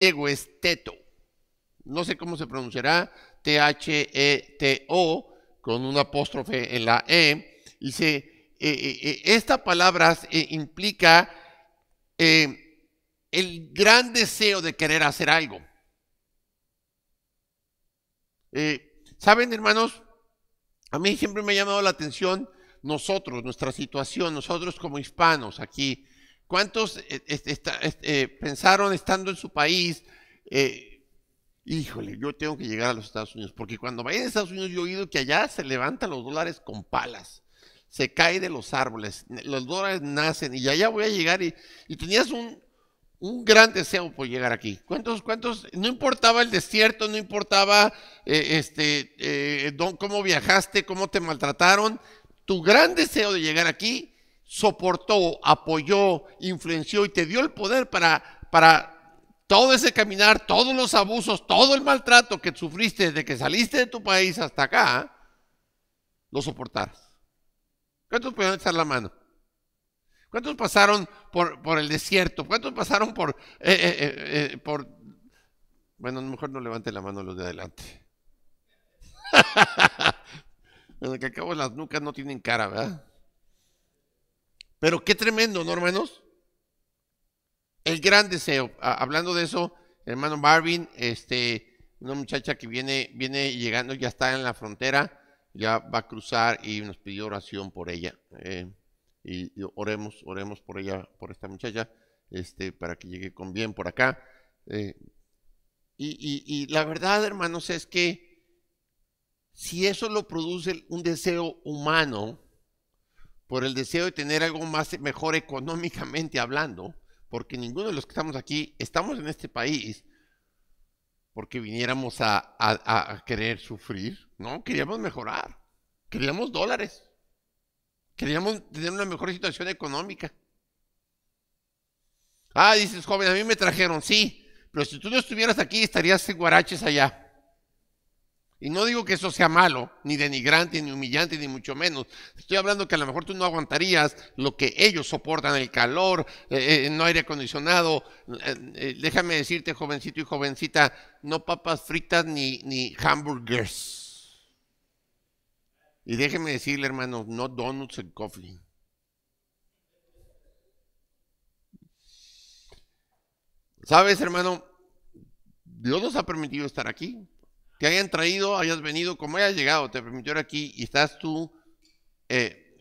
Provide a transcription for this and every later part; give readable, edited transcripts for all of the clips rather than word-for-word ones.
griego es teto. No sé cómo se pronunciará, T-H-E-T-O, con un apóstrofe en la E. Dice, esta palabra implica el gran deseo de querer hacer algo. ¿Saben, hermanos? A mí siempre me ha llamado la atención nosotros, nuestra situación, nosotros como hispanos aquí. ¿Cuántos pensaron estando en su país, híjole, yo tengo que llegar a los Estados Unidos? Porque cuando vayan a Estados Unidos yo he oído que allá se levantan los dólares con palas, se cae de los árboles, los dólares nacen y allá voy a llegar y tenías un gran deseo por llegar aquí. ¿Cuántos? No importaba el desierto, no importaba cómo viajaste, cómo te maltrataron, tu gran deseo de llegar aquí soportó, apoyó, influenció y te dio el poder para todo ese caminar, todos los abusos, todo el maltrato que sufriste desde que saliste de tu país hasta acá, lo soportaras. ¿Cuántos pueden echar la mano? ¿Cuántos pasaron por el desierto? ¿Cuántos pasaron por... Bueno, a lo mejor no levanten la mano los de adelante. Bueno, que acabo las nucas no tienen cara, ¿verdad? Pero qué tremendo, ¿no, hermanos? El gran deseo. Hablando de eso, hermano Marvin, una muchacha que viene llegando, ya está en la frontera, ya va a cruzar y nos pidió oración por ella. Y oremos por ella, por esta muchacha, para que llegue con bien por acá. Y la verdad, hermanos, es que si eso lo produce un deseo humano, por el deseo de tener algo más mejor económicamente hablando, porque ninguno de los que estamos aquí estamos en este país porque viniéramos a querer sufrir, ¿no? Queríamos mejorar, queríamos dólares. Queríamos tener una mejor situación económica. Dices, joven, a mí me trajeron, sí, pero si tú no estuvieras aquí estarías en guaraches allá. Y no digo que eso sea malo, ni denigrante, ni humillante, ni mucho menos. Estoy hablando que a lo mejor tú no aguantarías lo que ellos soportan, el calor, no aire acondicionado. Déjame decirte, jovencito y jovencita, no papas fritas ni hamburgers. Y déjeme decirle, hermano, no donuts and coffee. ¿Sabes, hermano? Dios nos ha permitido estar aquí. Te hayan traído, hayas venido, como hayas llegado, te permitió estar aquí y estás tú,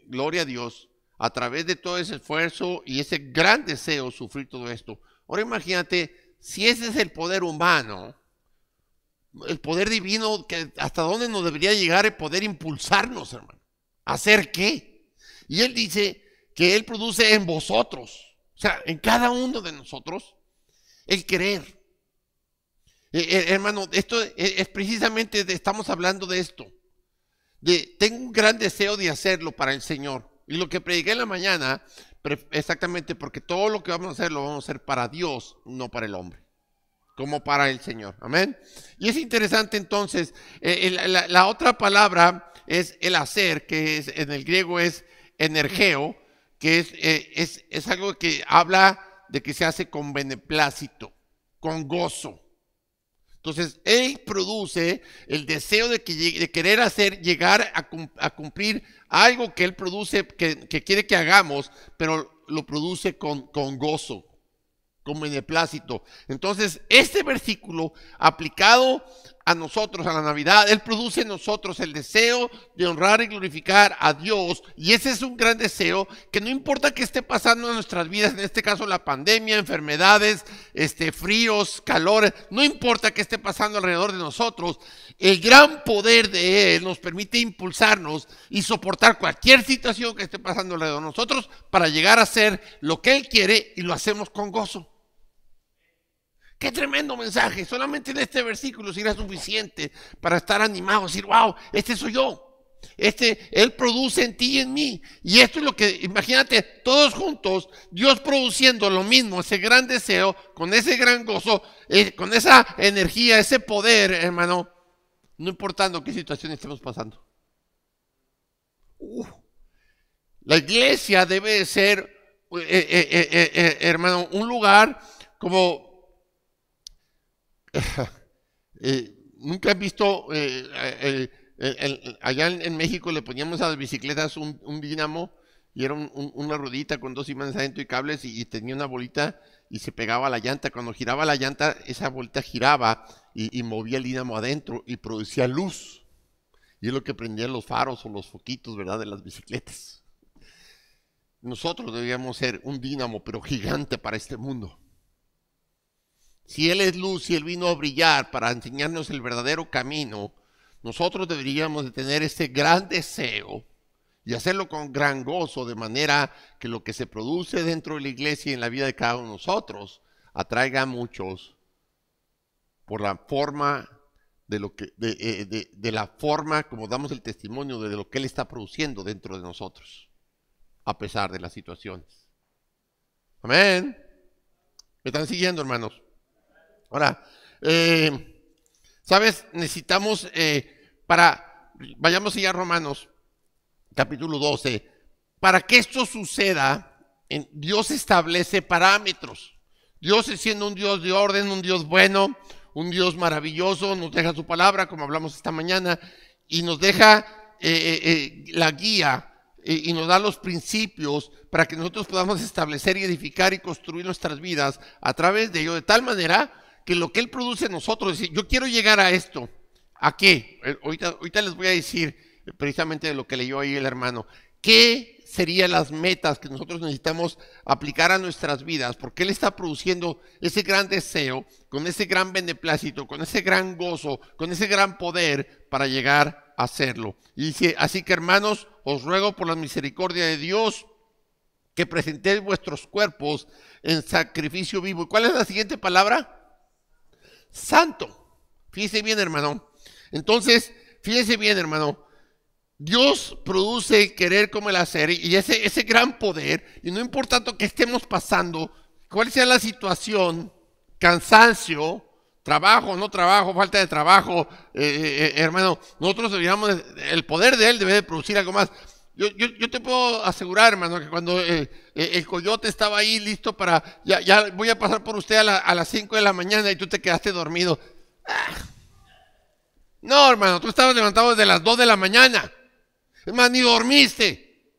gloria a Dios, a través de todo ese esfuerzo y ese gran deseo sufrir todo esto. Ahora imagínate, si ese es el poder humano, el poder divino, que hasta dónde nos debería llegar el poder impulsarnos, hermano. ¿Hacer qué? Y él dice que él produce en vosotros, o sea, en cada uno de nosotros, el querer. Hermano, esto es precisamente, estamos hablando de esto. Tengo un gran deseo de hacerlo para el Señor. Y lo que prediqué en la mañana, exactamente porque todo lo que vamos a hacer lo vamos a hacer para Dios, no para el hombre, como para el Señor. Amén. Y es interesante entonces, la otra palabra es el hacer, que es, en el griego es energeo, que es algo que habla de que se hace con beneplácito, con gozo. Entonces, él produce el deseo de querer hacer, llegar a cumplir algo que él produce, que quiere que hagamos, pero lo produce con gozo, con beneplácito. Entonces, este versículo aplicado a nosotros, a la Navidad, él produce en nosotros el deseo de honrar y glorificar a Dios. Y ese es un gran deseo que no importa qué esté pasando en nuestras vidas, en este caso la pandemia, enfermedades, fríos, calores, no importa qué esté pasando alrededor de nosotros, el gran poder de Él nos permite impulsarnos y soportar cualquier situación que esté pasando alrededor de nosotros para llegar a hacer lo que Él quiere y lo hacemos con gozo. Qué tremendo mensaje. Solamente en este versículo será suficiente para estar animado, decir, wow, este soy yo. Él produce en ti y en mí. Y esto es lo que, imagínate, todos juntos, Dios produciendo lo mismo, ese gran deseo, con ese gran gozo, con esa energía, ese poder, hermano, no importando qué situación estemos pasando. La iglesia debe ser, hermano, un lugar como Nunca han visto, allá en México le poníamos a las bicicletas un dínamo y era una ruedita con dos imanes adentro y cables y tenía una bolita y se pegaba a la llanta. Cuando giraba la llanta, esa bolita giraba y movía el dínamo adentro y producía luz. Y es lo que prendían los faros o los foquitos, ¿verdad?, de las bicicletas. Nosotros deberíamos ser un dínamo, pero gigante para este mundo. Si Él es luz, si Él vino a brillar para enseñarnos el verdadero camino, nosotros deberíamos de tener ese gran deseo y hacerlo con gran gozo, de manera que lo que se produce dentro de la iglesia y en la vida de cada uno de nosotros atraiga a muchos por la forma de la forma como damos el testimonio de lo que Él está produciendo dentro de nosotros, a pesar de las situaciones. Amén. ¿Me están siguiendo, hermanos? Ahora, ¿sabes? Necesitamos, vayamos allá a Romanos, capítulo 12. Para que esto suceda, Dios establece parámetros. Dios, siendo un Dios de orden, un Dios bueno, un Dios maravilloso, nos deja su palabra, como hablamos esta mañana, y nos deja la guía y nos da los principios para que nosotros podamos establecer y edificar y construir nuestras vidas a través de ello, de tal manera que lo que Él produce en nosotros, es, yo quiero llegar a esto. ¿A qué? Ahorita les voy a decir precisamente de lo que leyó ahí el hermano. ¿Qué serían las metas que nosotros necesitamos aplicar a nuestras vidas? Porque Él está produciendo ese gran deseo, con ese gran beneplácito, con ese gran gozo, con ese gran poder para llegar a hacerlo. Y dice, así que hermanos, os ruego por la misericordia de Dios que presentéis vuestros cuerpos en sacrificio vivo. ¿Y cuál es la siguiente palabra? Santo. Fíjese bien, hermano. Entonces, fíjese bien, hermano. Dios produce el querer como el hacer y ese gran poder, y no importa lo que estemos pasando, cuál sea la situación, cansancio, trabajo, no trabajo, falta de trabajo, hermano, nosotros deberíamos, el poder de Él debe de producir algo más. Yo te puedo asegurar, hermano, que cuando el coyote estaba ahí listo para, ya voy a pasar por usted a las 5 de la mañana y tú te quedaste dormido. No, hermano, tú estabas levantado desde las 2 de la mañana. Es más, ni dormiste.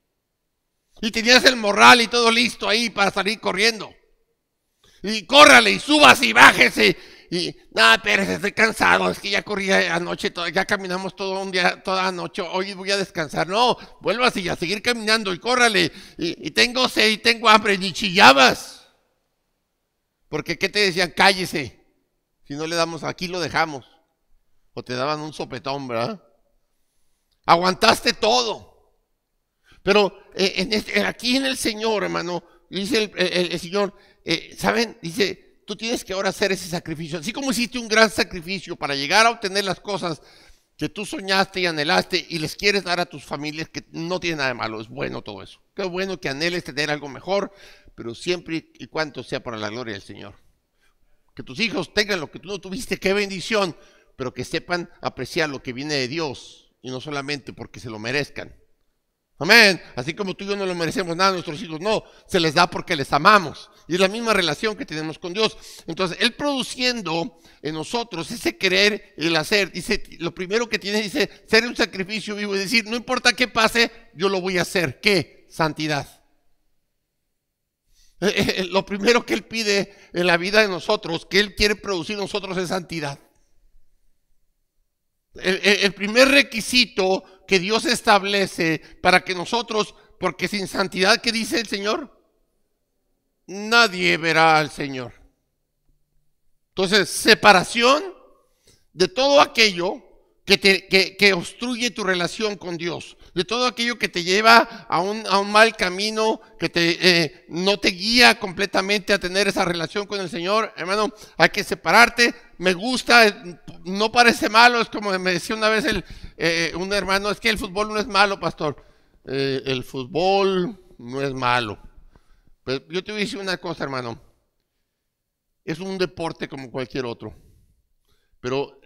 Y tenías el morral y todo listo ahí para salir corriendo. Y córrale y súbase y bájese. Y, nada, Pérez, estoy cansado. Es que ya corrí anoche, ya caminamos todo un día, toda la noche. Hoy voy a descansar. No, vuélvase y a seguir caminando y córrale. Y tengo sed y tengo hambre. Ni chillabas. Porque, ¿qué te decían? Cállese. Si no le damos, aquí lo dejamos. O te daban un sopetón, ¿verdad? Aguantaste todo. Pero aquí en el Señor, hermano, dice el Señor, ¿saben? Dice, tú tienes que ahora hacer ese sacrificio. Así como hiciste un gran sacrificio para llegar a obtener las cosas que tú soñaste y anhelaste y les quieres dar a tus familias, que no tiene nada de malo, es bueno todo eso. Qué bueno que anheles tener algo mejor, pero siempre y cuando sea para la gloria del Señor. Que tus hijos tengan lo que tú no tuviste, qué bendición, pero que sepan apreciar lo que viene de Dios. Y no solamente porque se lo merezcan. Amén. Así como tú y yo no lo merecemos nada, nuestros hijos no. Se les da porque les amamos. Y es la misma relación que tenemos con Dios. Entonces, Él produciendo en nosotros ese querer y el hacer. Dice, lo primero que tiene, dice, ser un sacrificio vivo. Es decir, no importa qué pase, yo lo voy a hacer. ¿Qué? Santidad. Lo primero que Él pide en la vida de nosotros, que Él quiere producir en nosotros, es santidad. El primer requisito que Dios establece para que nosotros, porque sin santidad, ¿qué dice el Señor? Nadie verá al Señor. Entonces, separación de todo aquello que obstruye tu relación con Dios, de todo aquello que te lleva a un mal camino, que no te guía completamente a tener esa relación con el Señor. Hermano, hay que separarte. Me gusta, no parece malo, es como me decía una vez un hermano, es que el fútbol no es malo, pastor. El fútbol no es malo. Pero yo te voy a decir una cosa, hermano. Es un deporte como cualquier otro. Pero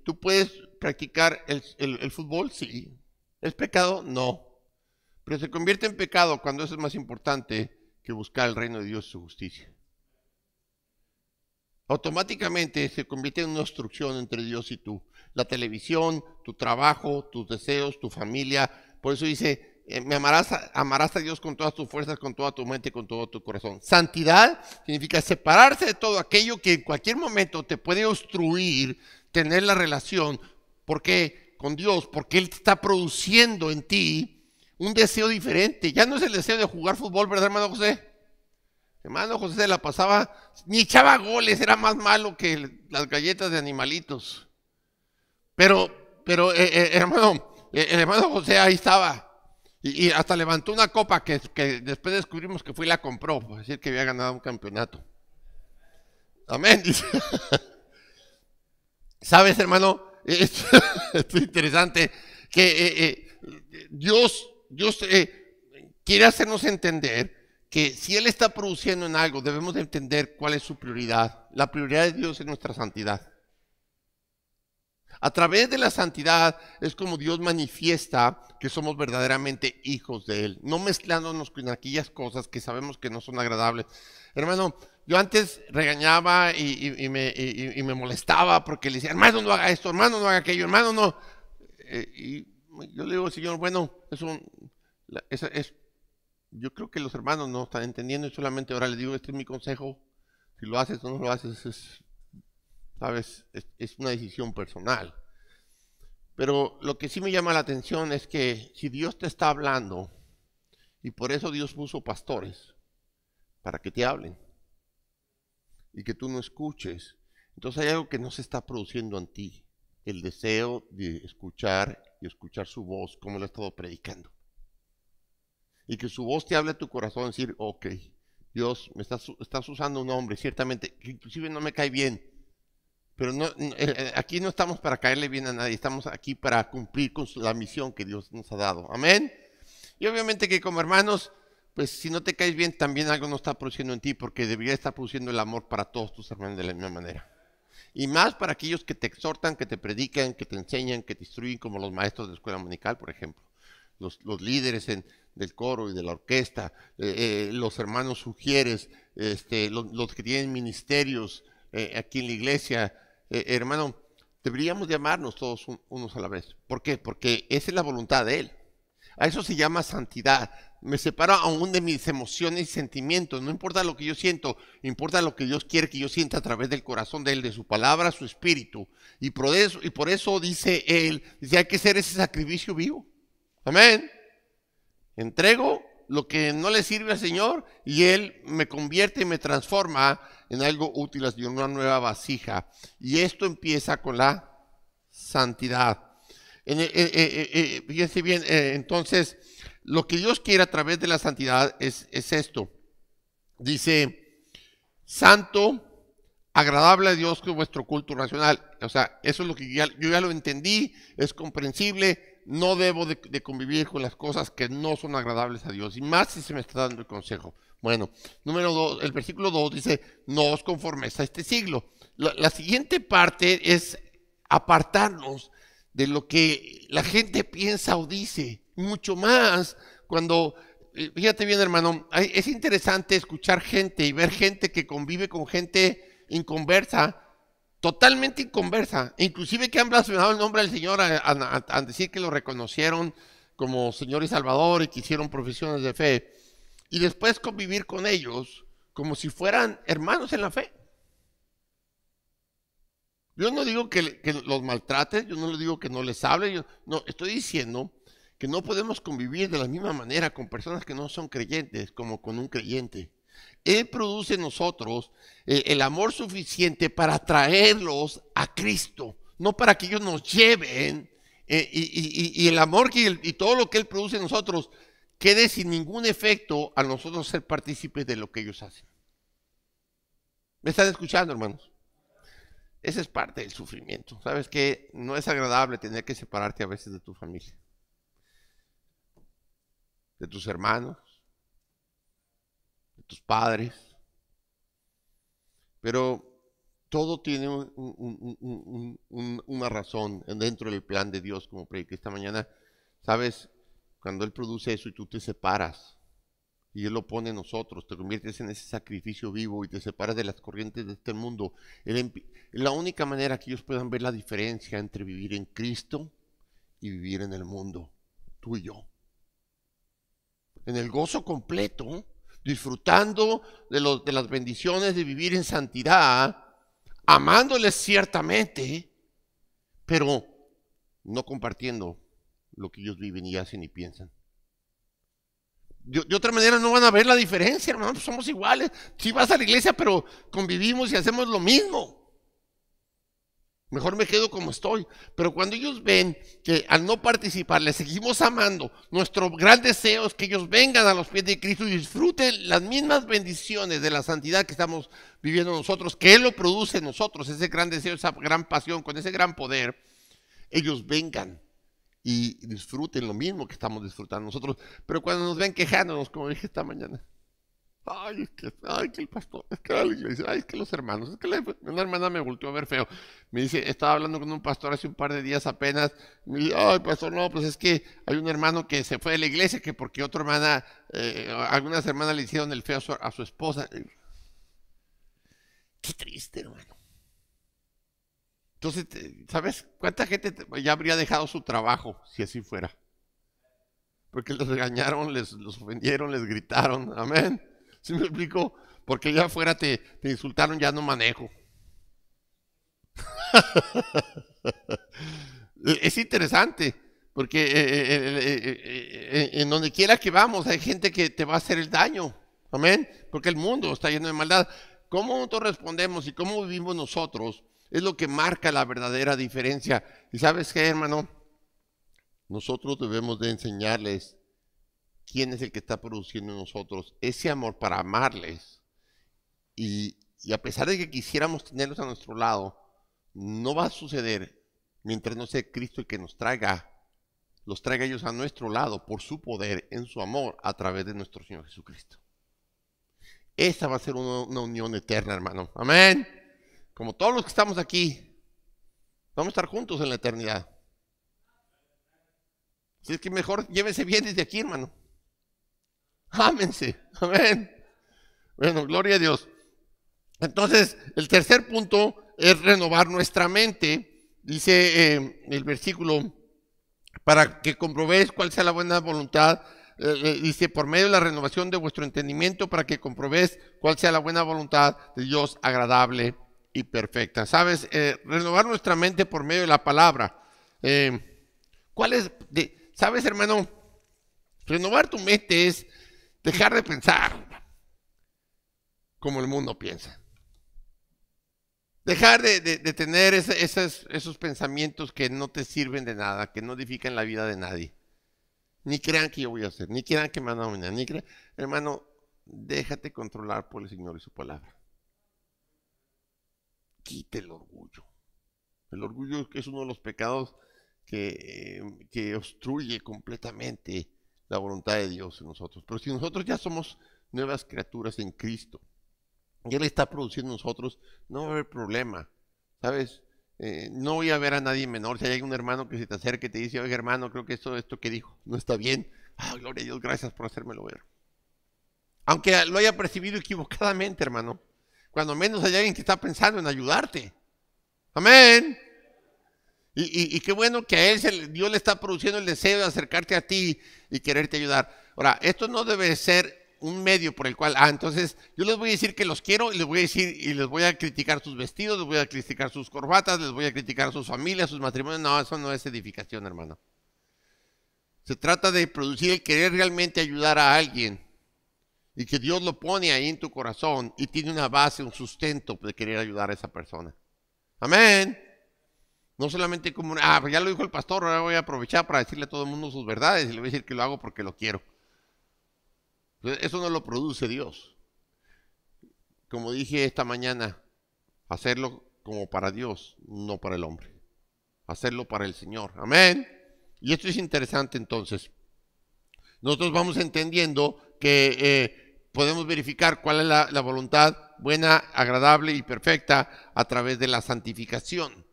tú puedes practicar el fútbol, sí. ¿Es pecado? No. Pero se convierte en pecado cuando eso es más importante que buscar el reino de Dios y su justicia. automáticamente se convierte en una obstrucción entre Dios y tú. La televisión, tu trabajo, tus deseos, tu familia. Por eso dice, amarás a Dios con todas tus fuerzas, con toda tu mente, con todo tu corazón. Santidad significa separarse de todo aquello que en cualquier momento te puede obstruir tener la relación con Dios, porque Él está produciendo en ti un deseo diferente. Ya no es el deseo de jugar fútbol, ¿verdad, hermano José? Hermano José se la pasaba, ni echaba goles, era más malo que las galletas de animalitos. Pero el hermano José ahí estaba. Y hasta levantó una copa que después descubrimos que fue y la compró, por decir que había ganado un campeonato. Amén. ¿Sabes, hermano? Esto es interesante que Dios quiere hacernos entender que si Él está produciendo en algo, debemos de entender cuál es su prioridad. La prioridad de Dios es nuestra santidad. A través de la santidad es como Dios manifiesta que somos verdaderamente hijos de Él, no mezclándonos con aquellas cosas que sabemos que no son agradables. Hermano, yo antes regañaba y me molestaba porque le decía, hermano, no haga esto, hermano, no haga aquello, hermano, no. Y yo le digo, Señor, bueno, yo creo que los hermanos no están entendiendo y solamente ahora les digo, este es mi consejo, si lo haces o no lo haces, ¿sabes? Es una decisión personal. Pero lo que sí me llama la atención es que si Dios te está hablando, y por eso Dios puso pastores, para que te hablen, y que tú no escuches, entonces hay algo que no se está produciendo en ti, el deseo de escuchar y escuchar su voz, como lo he estado predicando. Y que su voz te hable a tu corazón, decir, ok, Dios, estás usando un hombre, ciertamente, que inclusive no me cae bien, pero aquí no estamos para caerle bien a nadie, estamos aquí para cumplir con la misión que Dios nos ha dado. Amén. Y obviamente que como hermanos, pues si no te caes bien, también algo no está produciendo en ti, porque debería estar produciendo el amor para todos tus hermanos de la misma manera. Y más para aquellos que te exhortan, que te predican, que te enseñan, que te instruyen, como los maestros de escuela dominical, por ejemplo. Los líderes del coro y de la orquesta, los hermanos sugieres, los que tienen ministerios aquí en la iglesia. Hermano, deberíamos llamarnos todos unos a la vez. ¿Por qué? Porque esa es la voluntad de Él. A eso se llama santidad. Me separo aún de mis emociones y sentimientos. No importa lo que yo siento, importa lo que Dios quiere que yo sienta a través del corazón de Él, de su palabra, su espíritu. Y por eso dice Él, hay que hacer ese sacrificio vivo. Amén. Entrego lo que no le sirve al Señor y Él me convierte y me transforma en algo útil, en una nueva vasija. Y esto empieza con la santidad. Fíjense bien, entonces, lo que Dios quiere a través de la santidad es esto. Dice, santo, agradable a Dios con vuestro culto racional. O sea, eso es lo que yo ya lo entendí, es comprensible. No debo de convivir con las cosas que no son agradables a Dios. Y más si se me está dando el consejo. Bueno, número 2, el versículo 2 dice, no os conforméis a este siglo. La siguiente parte es apartarnos de lo que la gente piensa o dice. Mucho más cuando, fíjate bien hermano, es interesante escuchar gente y ver gente que convive con gente inconversa, totalmente inconversa, inclusive que han blasfemado el nombre del Señor a decir que lo reconocieron como Señor y Salvador y que hicieron profesiones de fe, y después convivir con ellos como si fueran hermanos en la fe. Yo no digo que los maltrate, yo no les digo que no les hable, yo no, estoy diciendo que no podemos convivir de la misma manera con personas que no son creyentes como con un creyente. Él produce en nosotros el amor suficiente para traerlos a Cristo, no para que ellos nos lleven y el amor y todo lo que Él produce en nosotros quede sin ningún efecto a nosotros ser partícipes de lo que ellos hacen. ¿Me están escuchando, hermanos? Esa es parte del sufrimiento. ¿Sabes qué? No es agradable tener que separarte a veces de tu familia, de tus hermanos, de tus padres, pero todo tiene una razón dentro del plan de Dios, como prediqué esta mañana. ¿Sabes? Cuando Él produce eso y tú te separas y Él lo pone en nosotros, te conviertes en ese sacrificio vivo y te separas de las corrientes de este mundo. La única manera que ellos puedan ver la diferencia entre vivir en Cristo y vivir en el mundo, tú y yo. En el gozo completo, disfrutando de las bendiciones de vivir en santidad, amándoles ciertamente, pero no compartiendo lo que ellos viven y hacen y piensan. De otra manera no van a ver la diferencia, hermano, pues somos iguales. Sí vas a la iglesia, pero convivimos y hacemos lo mismo. Mejor me quedo como estoy. Pero cuando ellos ven que al no participar les seguimos amando, nuestro gran deseo es que ellos vengan a los pies de Cristo y disfruten las mismas bendiciones de la santidad que estamos viviendo nosotros, que Él lo produce en nosotros, ese gran deseo, esa gran pasión, con ese gran poder. Ellos vengan y disfruten lo mismo que estamos disfrutando nosotros. Pero cuando nos ven quejándonos, como dije esta mañana, ay, que el pastor, es que la iglesia, ay, es que los hermanos, es que una hermana me volteó a ver feo. Me dice, estaba hablando con un pastor hace un par de días apenas, me dice, ay, pastor, no, pues es que hay un hermano que se fue de la iglesia, que porque otra hermana, algunas hermanas le hicieron el feo a su esposa. Qué triste, hermano. Entonces, ¿sabes cuánta gente ya habría dejado su trabajo si así fuera? Porque los regañaron, los ofendieron, les gritaron, amén. ¿Sí me explico? Porque allá afuera te insultaron, ya no manejo. Es interesante, porque en donde quiera que vamos hay gente que te va a hacer el daño, amén. Porque el mundo está lleno de maldad. ¿Cómo nosotros respondemos y cómo vivimos nosotros? Es lo que marca la verdadera diferencia. ¿Y sabes qué, hermano? Nosotros debemos de enseñarles quién es el que está produciendo en nosotros ese amor para amarles. Y a pesar de que quisiéramos tenerlos a nuestro lado, no va a suceder mientras no sea Cristo el que los traiga ellos a nuestro lado por su poder, en su amor, a través de nuestro Señor Jesucristo. Esa va a ser una unión eterna, hermano. Amén. Como todos los que estamos aquí, vamos a estar juntos en la eternidad. Así es que mejor llévense bien desde aquí, hermano. Ámense. Amén. Bueno, gloria a Dios. Entonces, el tercer punto es renovar nuestra mente. Dice el versículo, para que comprobéis cuál sea la buena voluntad. Dice, por medio de la renovación de vuestro entendimiento, para que comprobéis cuál sea la buena voluntad de Dios agradable y perfecta. ¿Sabes? Renovar nuestra mente por medio de la palabra. ¿Sabes, hermano? Renovar tu mente es dejar de pensar como el mundo piensa. Dejar de tener esos pensamientos que no te sirven de nada, que no edifican la vida de nadie. Ni crean que yo voy a hacer, ni crean que me van a dominar, hermano, déjate controlar por el Señor y su palabra. Quite el orgullo. El orgullo es uno de los pecados que obstruye completamente la voluntad de Dios en nosotros. Pero si nosotros ya somos nuevas criaturas en Cristo, y Él está produciendo en nosotros, no va a haber problema, ¿sabes? No voy a ver a nadie menor. Si hay un hermano que se te acerca y te dice, oye, hermano, creo que esto que dijo no está bien. Gloria a Dios, gracias por hacérmelo ver. Aunque lo haya percibido equivocadamente, hermano, cuando menos hay alguien que está pensando en ayudarte. Amén. Y qué bueno que a él Dios le está produciendo el deseo de acercarte a ti y quererte ayudar. Ahora, esto no debe ser un medio por el cual, entonces yo les voy a decir que los quiero y les voy a decir y les voy a criticar sus vestidos, les voy a criticar sus corbatas, les voy a criticar sus familias, sus matrimonios. No, eso no es edificación, hermano. Se trata de producir el querer realmente ayudar a alguien y que Dios lo pone ahí en tu corazón y tiene una base, un sustento de querer ayudar a esa persona. Amén. No solamente como, pues ya lo dijo el pastor, ahora voy a aprovechar para decirle a todo el mundo sus verdades y le voy a decir que lo hago porque lo quiero. Eso no lo produce Dios. Como dije esta mañana, hacerlo como para Dios, no para el hombre. Hacerlo para el Señor. Amén. Y esto es interesante entonces. Nosotros vamos entendiendo que podemos verificar cuál es la voluntad buena, agradable y perfecta a través de la santificación,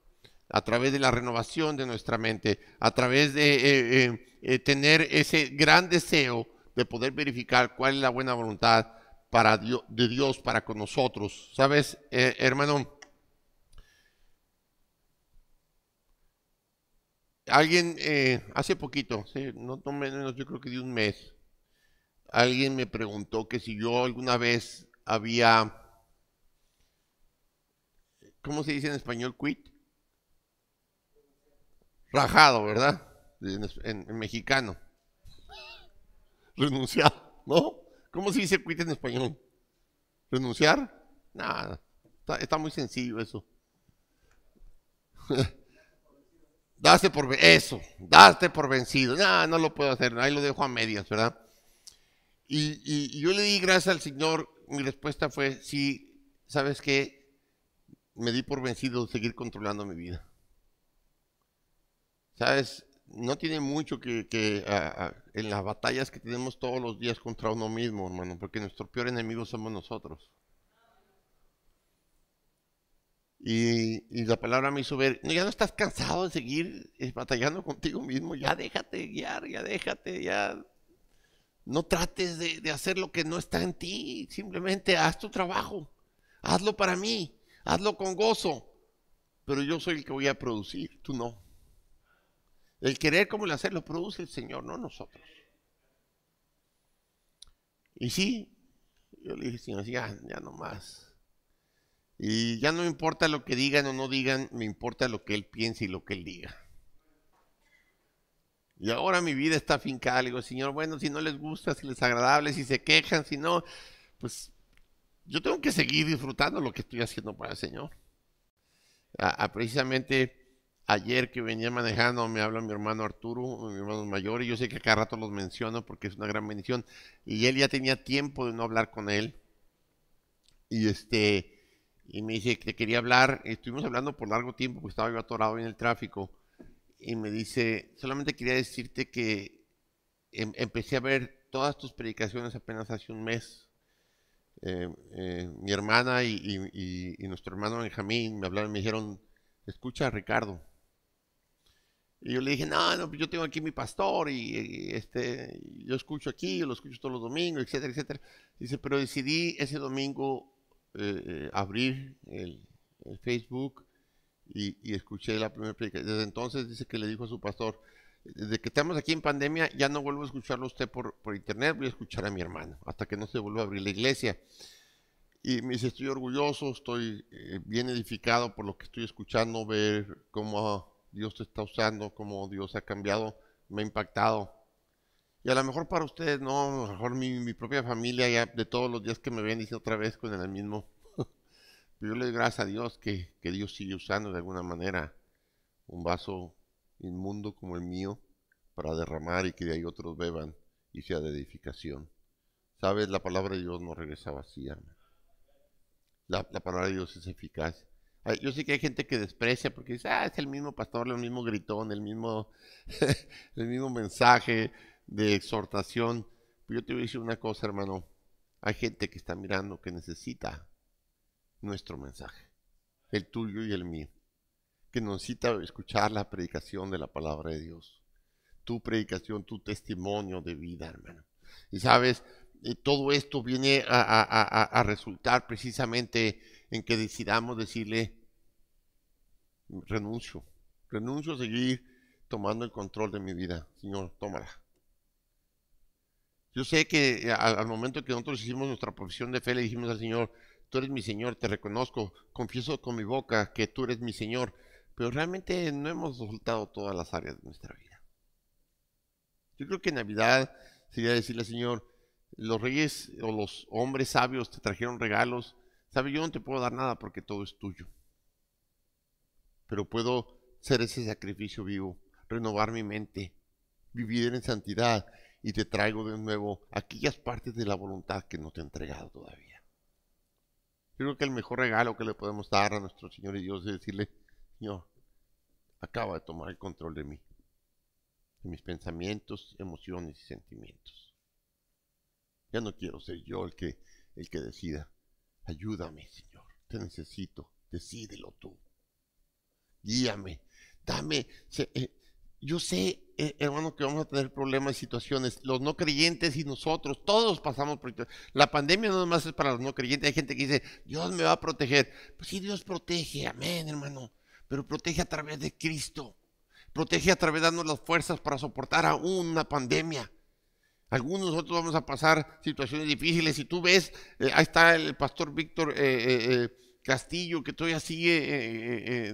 a través de la renovación de nuestra mente, a través de tener ese gran deseo de poder verificar cuál es la buena voluntad para de Dios para con nosotros. ¿Sabes, hermano? Alguien, hace poquito, ¿sí? No menos, yo creo que de un mes, alguien me preguntó que si yo alguna vez había, ¿cómo se dice en español? Quit. Rajado, ¿verdad? En mexicano. Renunciado, ¿no? ¿Cómo se dice quit en español? ¿Renunciar? Nada, está muy sencillo eso. Darte por vencido. No lo puedo hacer, ahí lo dejo a medias, ¿verdad? Y yo le di gracias al Señor, mi respuesta fue, sí, ¿sabes qué? Me di por vencido de seguir controlando mi vida. ¿Sabes? No tiene mucho en las batallas que tenemos todos los días contra uno mismo, hermano, porque nuestro peor enemigo somos nosotros. Y la palabra me hizo ver, no, ya no estás cansado de seguir batallando contigo mismo, ya déjate guiar, ya no trates de hacer lo que no está en ti, simplemente haz tu trabajo, hazlo para mí, hazlo con gozo, pero yo soy el que voy a producir, tú no. El querer como el hacer lo produce el Señor, no nosotros. Y sí, yo le dije, Señor, ya no más. Y ya no me importa lo que digan o no digan, me importa lo que Él piense y lo que Él diga. Y ahora mi vida está afincada. Le digo, Señor, bueno, si no les gusta, si les es agradable, si se quejan, si no, pues yo tengo que seguir disfrutando lo que estoy haciendo para el Señor. Precisamente ayer que venía manejando, me habla mi hermano Arturo, mi hermano mayor, y yo sé que cada rato los menciono porque es una gran bendición. Y él ya tenía tiempo de no hablar con él. Y y me dice que te quería hablar. Estuvimos hablando por largo tiempo porque estaba yo atorado en el tráfico. Y me dice, solamente quería decirte que empecé a ver todas tus predicaciones apenas hace un mes. Mi hermana y nuestro hermano Benjamín me hablaron y me dijeron, escucha a Ricardo. Y yo le dije, no, pues yo tengo aquí mi pastor yo escucho aquí, yo lo escucho todos los domingos, etcétera, etcétera. Dice, pero decidí ese domingo abrir el Facebook y escuché la primera predicación. Desde entonces dice que le dijo a su pastor, desde que estamos aquí en pandemia ya no vuelvo a escucharlo a usted por internet, voy a escuchar a mi hermano, hasta que no se vuelva a abrir la iglesia. Y me dice, estoy orgulloso, estoy bien edificado por lo que estoy escuchando, ver cómo Dios te está usando, cómo Dios ha cambiado, me ha impactado. Y a lo mejor para ustedes no, a lo mejor mi propia familia ya de todos los días que me ven dice otra vez con el mismo. Pero yo le doy gracias a Dios que Dios sigue usando de alguna manera un vaso inmundo como el mío para derramar y que de ahí otros beban y sea de edificación. Sabes, la palabra de Dios no regresa vacía. La palabra de Dios es eficaz. Yo sé que hay gente que desprecia porque dice, es el mismo pastor, el mismo gritón, el mismo, el mismo mensaje de exhortación. Pero yo te voy a decir una cosa, hermano. Hay gente que está mirando que necesita nuestro mensaje, el tuyo y el mío, que necesita escuchar la predicación de la palabra de Dios, tu predicación, tu testimonio de vida, hermano. Y sabes, todo esto viene a resultar precisamente en que decidamos decirle, renuncio a seguir tomando el control de mi vida. Señor, tómala. Yo sé que al momento que nosotros hicimos nuestra profesión de fe, le dijimos al Señor, tú eres mi Señor, te reconozco, confieso con mi boca que tú eres mi Señor, pero realmente no hemos soltado todas las áreas de nuestra vida. Yo creo que en Navidad sería decirle al Señor, los reyes o los hombres sabios te trajeron regalos, sabes, yo no te puedo dar nada porque todo es tuyo, pero puedo ser ese sacrificio vivo, renovar mi mente, vivir en santidad y te traigo de nuevo aquellas partes de la voluntad que no te he entregado todavía. Yo creo que el mejor regalo que le podemos dar a nuestro Señor y Dios es decirle, Señor, acaba de tomar el control de mí, de mis pensamientos, emociones y sentimientos. Ya no quiero ser yo el que decida. Ayúdame, Señor, te necesito, decídelo tú. Guíame, dame. Yo sé hermano, que vamos a tener problemas y situaciones. Los no creyentes y nosotros, todos pasamos por... La pandemia no nomás es para los no creyentes. Hay gente que dice, Dios me va a proteger. Pues sí, Dios protege, amén, hermano. Pero protege a través de Cristo. Protege a través de darnos las fuerzas para soportar aún una pandemia. Algunos de nosotros vamos a pasar situaciones difíciles. Si tú ves, ahí está el pastor Víctor Castillo, que todavía sigue,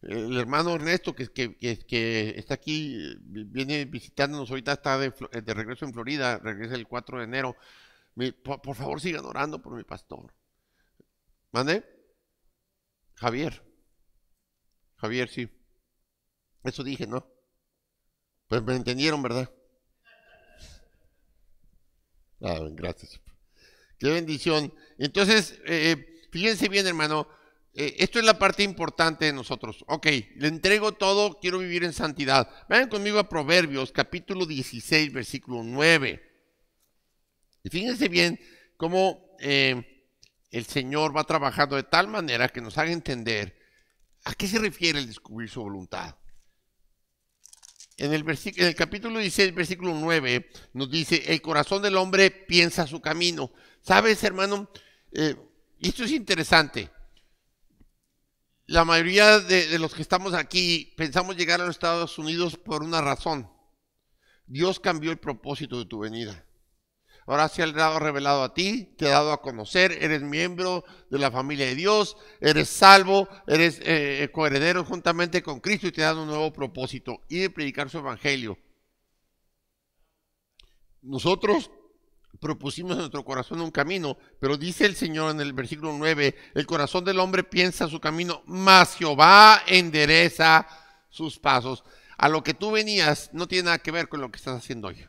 el hermano Ernesto, que está aquí, viene visitándonos ahorita, está de regreso en Florida, regresa el 4 de enero. Por favor, sigan orando por mi pastor. ¿Mande? Javier, sí. Eso dije, ¿no? Pues me entendieron, ¿verdad? Ah, gracias. Qué bendición. Entonces, fíjense bien, hermano, esto es la parte importante de nosotros. Ok, le entrego todo, quiero vivir en santidad. Vayan conmigo a Proverbios, capítulo 16, versículo 9. Y fíjense bien cómo el Señor va trabajando de tal manera que nos haga entender a qué se refiere el descubrir su voluntad. En el capítulo 16, versículo 9, nos dice, el corazón del hombre piensa su camino. ¿Sabes, hermano? Esto es interesante. La mayoría de los que estamos aquí pensamos llegar a los Estados Unidos por una razón. Dios cambió el propósito de tu venida. Ahora se ha dado revelado a ti, te ha dado a conocer, eres miembro de la familia de Dios, eres salvo, eres coheredero juntamente con Cristo y te ha dado un nuevo propósito, ir de predicar su evangelio. Nosotros propusimos en nuestro corazón un camino, pero dice el Señor en el versículo 9, el corazón del hombre piensa su camino, mas Jehová endereza sus pasos. A lo que tú venías no tiene nada que ver con lo que estás haciendo hoy.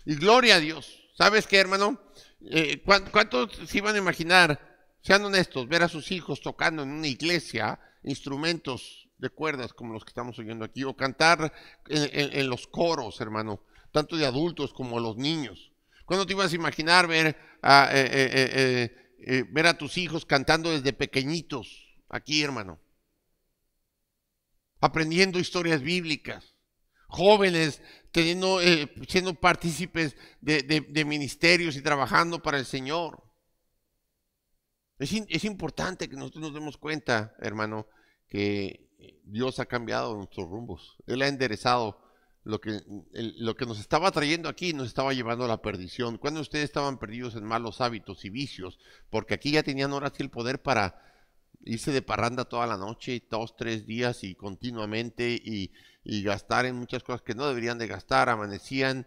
Y gloria a Dios. ¿Sabes qué, hermano? ¿Cuántos se iban a imaginar, sean honestos, ver a sus hijos tocando en una iglesia instrumentos de cuerdas como los que estamos oyendo aquí, o cantar en los coros, hermano, tanto de adultos como los niños? ¿Cuándo te ibas a imaginar ver a tus hijos cantando desde pequeñitos aquí, hermano? Aprendiendo historias bíblicas. Jóvenes siendo partícipes de ministerios y trabajando para el Señor. Es importante que nosotros nos demos cuenta, hermano, que Dios ha cambiado nuestros rumbos. Él ha enderezado lo que nos estaba trayendo aquí, nos estaba llevando a la perdición. Cuando ustedes estaban perdidos en malos hábitos y vicios, porque aquí ya tenían ahora sí el poder para irse de parranda toda la noche, 2, 3 días y continuamente, y gastar en muchas cosas que no deberían de gastar, amanecían,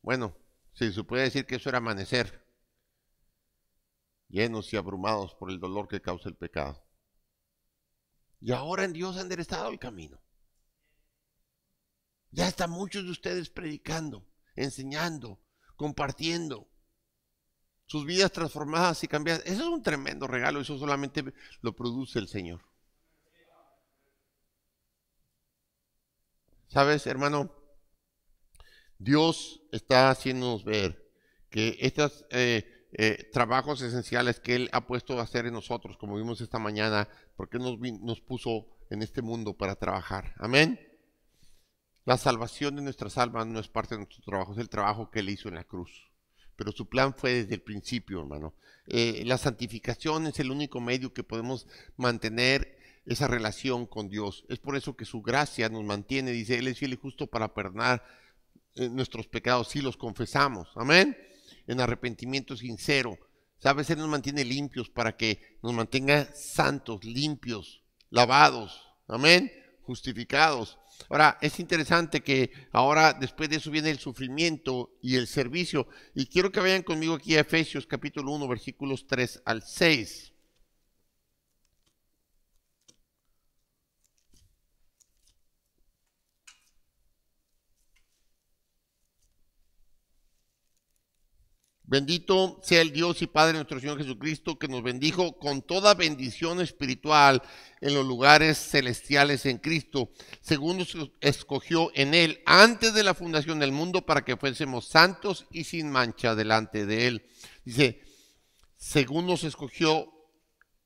bueno, se puede decir que eso era amanecer, llenos y abrumados por el dolor que causa el pecado. Y ahora en Dios ha enderezado el camino. Ya están muchos de ustedes predicando, enseñando, compartiendo, sus vidas transformadas y cambiadas. Eso es un tremendo regalo, eso solamente lo produce el Señor. ¿Sabes, hermano? Dios está haciéndonos ver que estos trabajos esenciales que Él ha puesto a hacer en nosotros, como vimos esta mañana, porque nos puso en este mundo para trabajar. Amén. La salvación de nuestras almas no es parte de nuestro trabajo, es el trabajo que Él hizo en la cruz. Pero su plan fue desde el principio, hermano. La santificación es el único medio que podemos mantener esa relación con Dios. Es por eso que su gracia nos mantiene, dice, Él es fiel y justo para perdonar nuestros pecados si los confesamos. Amén. En arrepentimiento sincero. ¿Sabes? Él nos mantiene limpios para que nos mantenga santos, limpios, lavados. Amén. Justificados. Ahora, es interesante que ahora después de eso viene el sufrimiento y el servicio. Y quiero que vayan conmigo aquí a Efesios capítulo 1, versículos 3 al 6. Bendito sea el Dios y Padre de nuestro Señor Jesucristo, que nos bendijo con toda bendición espiritual en los lugares celestiales en Cristo, según nos escogió en Él antes de la fundación del mundo para que fuésemos santos y sin mancha delante de Él. Dice, según nos escogió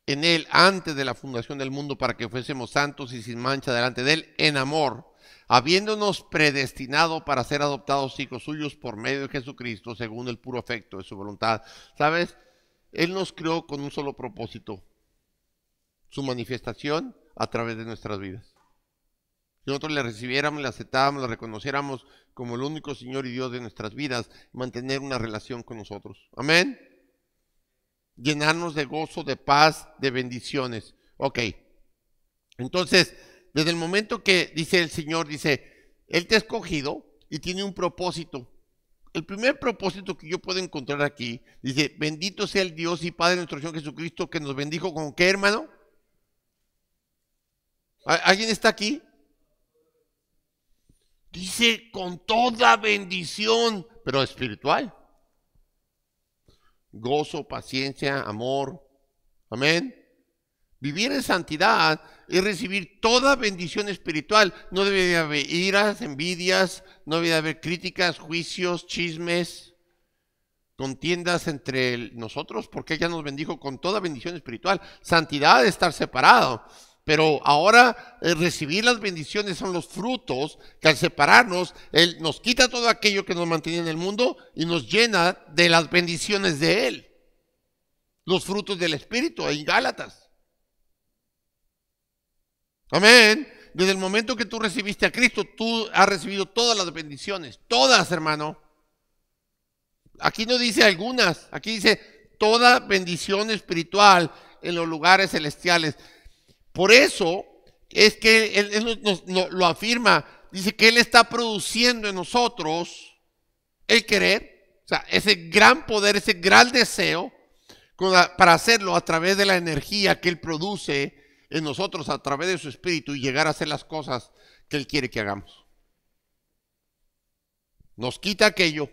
en Él antes de la fundación del mundo para que fuésemos santos y sin mancha delante de Él en amor, habiéndonos predestinado para ser adoptados hijos suyos por medio de Jesucristo, según el puro afecto de su voluntad. ¿Sabes? Él nos creó con un solo propósito, su manifestación a través de nuestras vidas. Si nosotros le recibiéramos, le aceptáramos, le reconociéramos como el único Señor y Dios de nuestras vidas, mantener una relación con nosotros. Amén. Llenarnos de gozo, de paz, de bendiciones. Ok. Entonces, desde el momento que dice el Señor, dice, Él te ha escogido y tiene un propósito. El primer propósito que yo puedo encontrar aquí, dice, bendito sea el Dios y Padre de nuestro Señor Jesucristo, que nos bendijo con ¿qué, hermano? ¿Alguien está aquí? Dice, con toda bendición, pero espiritual. Gozo, paciencia, amor. Amén. Vivir en santidad es recibir toda bendición espiritual. No debe de haber iras, envidias, no debe de haber críticas, juicios, chismes, contiendas entre nosotros, porque ella nos bendijo con toda bendición espiritual. Santidad es estar separado. Pero ahora recibir las bendiciones son los frutos que al separarnos, Él nos quita todo aquello que nos mantenía en el mundo y nos llena de las bendiciones de Él. Los frutos del Espíritu, en Gálatas. Amén. Desde el momento que tú recibiste a Cristo, tú has recibido todas las bendiciones. Todas, hermano. Aquí no dice algunas, aquí dice toda bendición espiritual en los lugares celestiales. Por eso es que Él nos lo afirma, dice que Él está produciendo en nosotros el querer, o sea, ese gran poder, ese gran deseo, para hacerlo a través de la energía que Él produce en nosotros, a través de su espíritu y llegar a hacer las cosas que Él quiere que hagamos. Nos quita aquello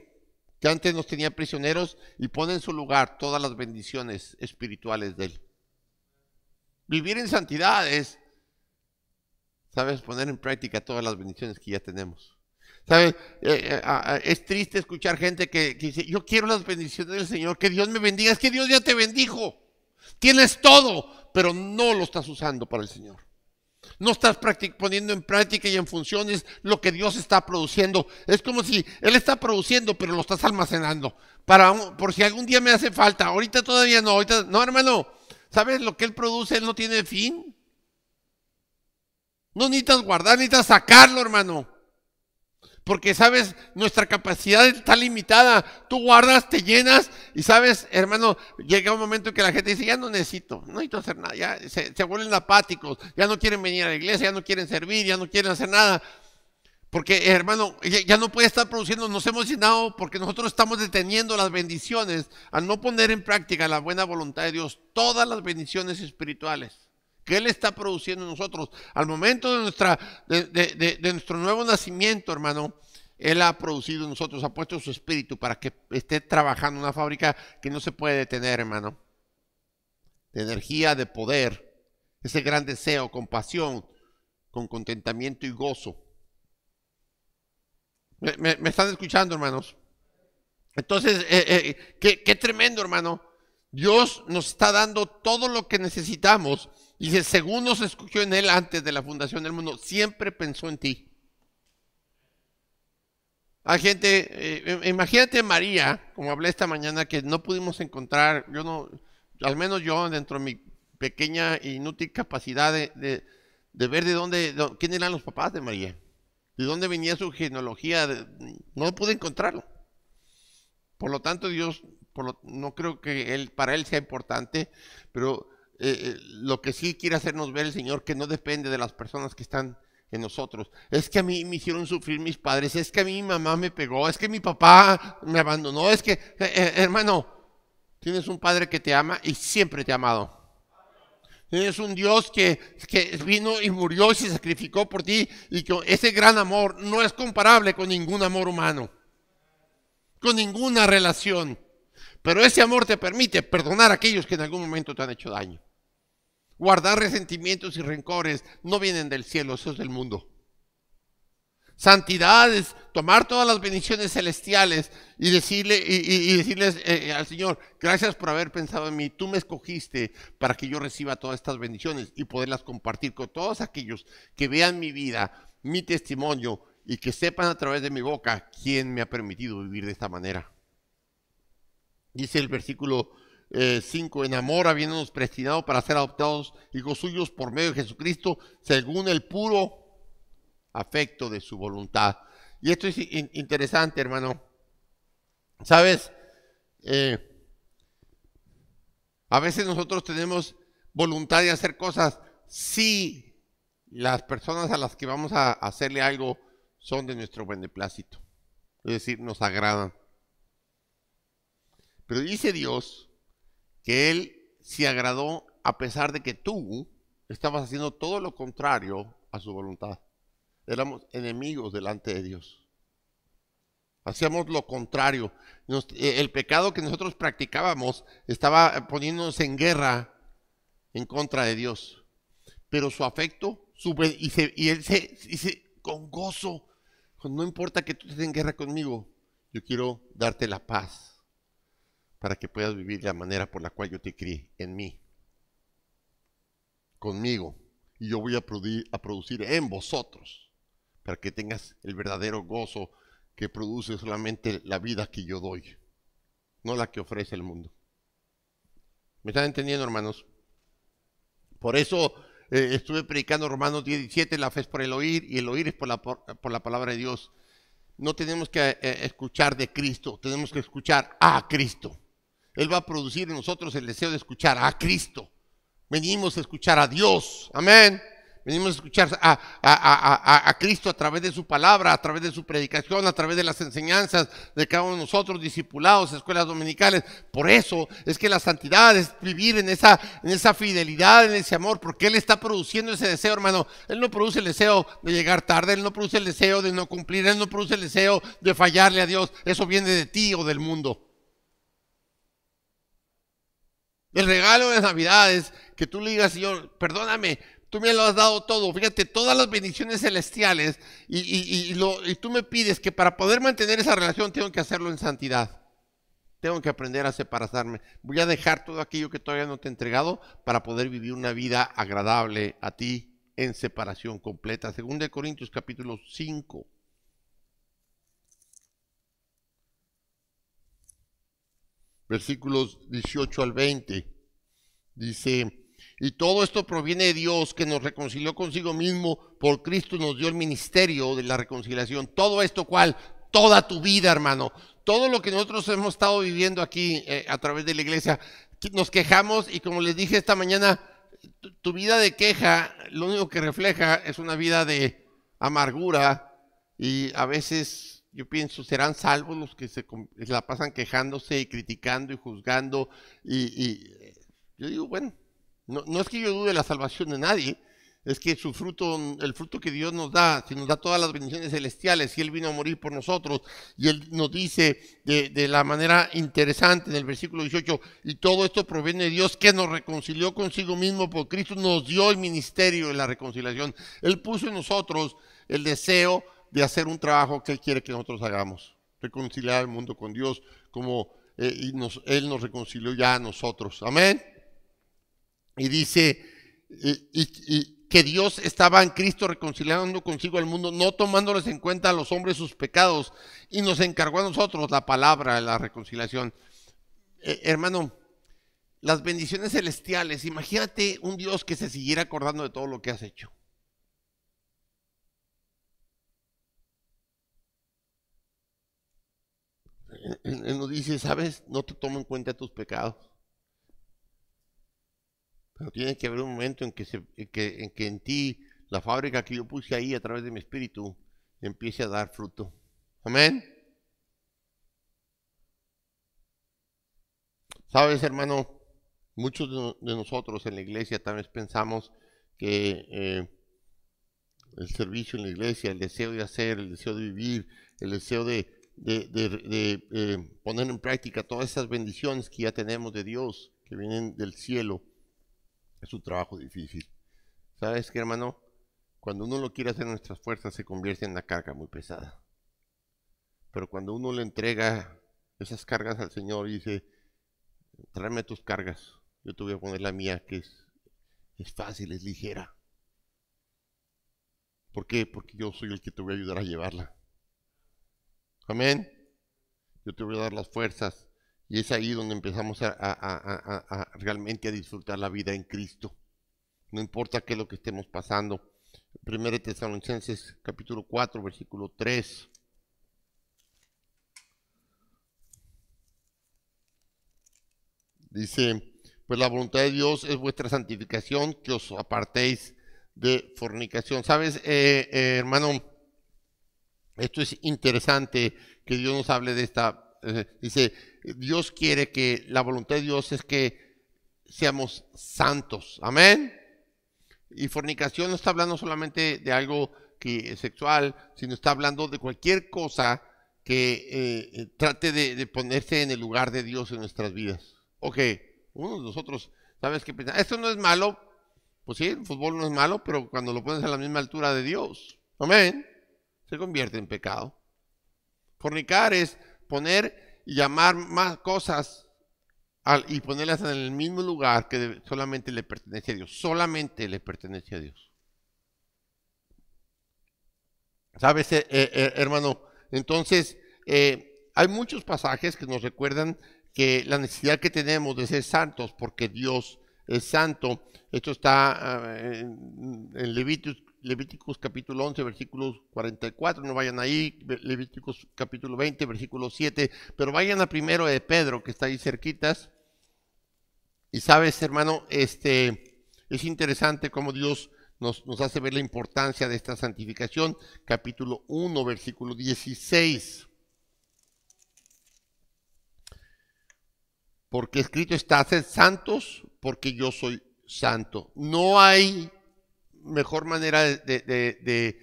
que antes nos tenía prisioneros y pone en su lugar todas las bendiciones espirituales de Él. Vivir en santidad es, ¿sabes? Poner en práctica todas las bendiciones que ya tenemos. ¿Sabes? Es triste escuchar gente que dice, yo quiero las bendiciones del Señor, que Dios me bendiga. Es que Dios ya te bendijo. Tienes todo, pero no lo estás usando para el Señor. No estás poniendo en práctica y en funciones lo que Dios está produciendo. Es como si Él está produciendo, pero lo estás almacenando. Por si algún día me hace falta. Ahorita todavía no. Ahorita, no, hermano. ¿Sabes lo que Él produce? Él no tiene fin. No necesitas guardar, necesitas sacarlo, hermano. Porque, ¿sabes? Nuestra capacidad está limitada. Tú guardas, te llenas y, ¿sabes, hermano? Llega un momento en que la gente dice, ya no necesito hacer nada. Ya se vuelven apáticos, ya no quieren venir a la iglesia, ya no quieren servir, ya no quieren hacer nada. Porque, hermano, ya no puede estar produciendo. Nos hemos llenado porque nosotros estamos deteniendo las bendiciones al no poner en práctica la buena voluntad de Dios. Todas las bendiciones espirituales que Él está produciendo en nosotros. Al momento de nuestro nuevo nacimiento, hermano, Él ha producido en nosotros, ha puesto su espíritu para que esté trabajando en una fábrica que no se puede detener, hermano. De energía, de poder, ese gran deseo, con pasión, con contentamiento y gozo. ¿Me están escuchando, hermanos? Entonces, qué tremendo, hermano. Dios nos está dando todo lo que necesitamos. Dice, según nos escogió en Él antes de la fundación del mundo, siempre pensó en ti. Hay gente, imagínate María, como hablé esta mañana, que no pudimos encontrar, al menos yo, dentro de mi pequeña e inútil capacidad de ver quién eran los papás de María. ¿De dónde venía su genealogía? No pude encontrarlo. Por lo tanto, Dios, no creo que para Él sea importante, pero lo que sí quiere hacernos ver el Señor, que no depende de las personas que están en nosotros. Es que a mí me hicieron sufrir mis padres, es que a mí mi mamá me pegó, es que mi papá me abandonó, es que, hermano, tienes un Padre que te ama y siempre te ha amado. Tienes un Dios que vino y murió y se sacrificó por ti, y que ese gran amor no es comparable con ningún amor humano, con ninguna relación. Pero ese amor te permite perdonar a aquellos que en algún momento te han hecho daño. Guardar resentimientos y rencores no vienen del cielo, eso es del mundo. Santidad es tomar todas las bendiciones celestiales y decirles al Señor, gracias por haber pensado en mí, tú me escogiste para que yo reciba todas estas bendiciones y poderlas compartir con todos aquellos que vean mi vida mi testimonio y que sepan a través de mi boca quién me ha permitido vivir de esta manera. Dice el versículo 5, en amor habiéndonos predestinado para ser adoptados hijos suyos por medio de Jesucristo, según el puro afecto de su voluntad. Y esto es interesante, hermano. ¿Sabes? A veces nosotros tenemos voluntad de hacer cosas si las personas a las que vamos a hacerle algo son de nuestro beneplácito. Es decir, nos agradan. Pero dice Dios que Él se agradó a pesar de que tú estabas haciendo todo lo contrario a su voluntad. Éramos enemigos delante de Dios. Hacíamos lo contrario. El pecado que nosotros practicábamos estaba poniéndonos en guerra en contra de Dios. Pero su afecto, y Él se dice con gozo, no importa que tú estés en guerra conmigo, yo quiero darte la paz para que puedas vivir de la manera por la cual yo te crié, en mí, conmigo. Y yo voy a producir en vosotros, para que tengas el verdadero gozo que produce solamente la vida que yo doy, no la que ofrece el mundo. ¿Me están entendiendo, hermanos? Por eso estuve predicando Romanos 17, la fe es por el oír y el oír es por la palabra de Dios. No tenemos que escuchar de Cristo, tenemos que escuchar a Cristo. Él va a producir en nosotros el deseo de escuchar a Cristo. Venimos a escuchar a Dios, amén. Venimos a escuchar a Cristo a través de su palabra, a través de su predicación, a través de las enseñanzas de cada uno de nosotros, discipulados, escuelas dominicales. Por eso es que la santidad es vivir en esa fidelidad, en ese amor, porque Él está produciendo ese deseo, hermano. Él no produce el deseo de llegar tarde, Él no produce el deseo de no cumplir, Él no produce el deseo de fallarle a Dios. Eso viene de ti o del mundo. El regalo de Navidad es que tú le digas, Señor, perdóname, tú me lo has dado todo. Fíjate, todas las bendiciones celestiales y tú me pides que para poder mantener esa relación tengo que hacerlo en santidad. Tengo que aprender a separarme. Voy a dejar todo aquello que todavía no te he entregado para poder vivir una vida agradable a ti en separación completa. 2 Corintios capítulo 5. Versículos 18 al 20. Dice, y todo esto proviene de Dios que nos reconcilió consigo mismo por Cristo, nos dio el ministerio de la reconciliación. Todo esto, ¿cuál? Toda tu vida, hermano. Todo lo que nosotros hemos estado viviendo aquí a través de la iglesia, nos quejamos y como les dije esta mañana, tu vida de queja, lo único que refleja es una vida de amargura y a veces yo pienso, ¿serán salvos los que se la pasan quejándose y criticando y juzgando? Y yo digo, bueno, no es que yo dude la salvación de nadie, es que su fruto, el fruto que Dios nos da, si nos da todas las bendiciones celestiales, y Él vino a morir por nosotros, y Él nos dice de la manera interesante en el versículo 18, y todo esto proviene de Dios que nos reconcilió consigo mismo por Cristo, nos dio el ministerio de la reconciliación. Él puso en nosotros el deseo de hacer un trabajo que Él quiere que nosotros hagamos, reconciliar al mundo con Dios, como Él nos reconcilió ya a nosotros. Amén. Y dice, y que Dios estaba en Cristo reconciliando consigo al mundo, no tomándoles en cuenta a los hombres sus pecados, y nos encargó a nosotros la palabra de la reconciliación. Hermano, las bendiciones celestiales, imagínate un Dios que se siguiera acordando de todo lo que has hecho. Él nos dice, ¿sabes? No te tomo en cuenta tus pecados. Pero tiene que haber un momento en que en ti, la fábrica que yo puse ahí a través de mi espíritu, empiece a dar fruto. Amén. Sabes, hermano, muchos de nosotros en la iglesia tal vez pensamos que el servicio en la iglesia, el deseo de hacer, el deseo de vivir, el deseo de poner en práctica todas esas bendiciones que ya tenemos de Dios, que vienen del cielo, es un trabajo difícil. ¿Sabes qué, hermano? Cuando uno lo quiere hacer en nuestras fuerzas se convierte en una carga muy pesada. Pero cuando uno le entrega esas cargas al Señor y dice, tráeme tus cargas, yo te voy a poner la mía, que es fácil, es ligera. ¿Por qué? Porque yo soy el que te voy a ayudar a llevarla. Amén. Yo te voy a dar las fuerzas. Y es ahí donde empezamos a realmente a disfrutar la vida en Cristo. No importa qué es lo que estemos pasando. 1 Tesalonicenses capítulo 4, versículo 3. Dice, pues la voluntad de Dios es vuestra santificación, que os apartéis de fornicación. ¿Sabes, hermano? Esto es interesante que Dios nos hable de esta. Dice, Dios quiere que la voluntad de Dios es que seamos santos. Amén. Y fornicación no está hablando solamente de algo que es sexual, sino está hablando de cualquier cosa que trate de ponerse en el lugar de Dios en nuestras vidas. Ok, uno de nosotros, ¿sabes qué piensa? Esto no es malo. Pues sí, el fútbol no es malo, pero cuando lo pones a la misma altura de Dios, amén, se convierte en pecado. Fornicar es poner y llamar más cosas y ponerlas en el mismo lugar que solamente le pertenece a Dios. Solamente le pertenece a Dios. ¿Sabes, hermano? Entonces, hay muchos pasajes que nos recuerdan que la necesidad que tenemos de ser santos, porque Dios es santo. Esto está en Levíticos capítulo 11, versículos 44, no vayan ahí, Levíticos capítulo 20, versículo 7, pero vayan a primero de Pedro, que está ahí cerquitas. Y sabes, hermano, es interesante cómo Dios nos hace ver la importancia de esta santificación. Capítulo 1, versículo 16. Porque escrito está, sed santos, porque yo soy santo. No hay mejor manera de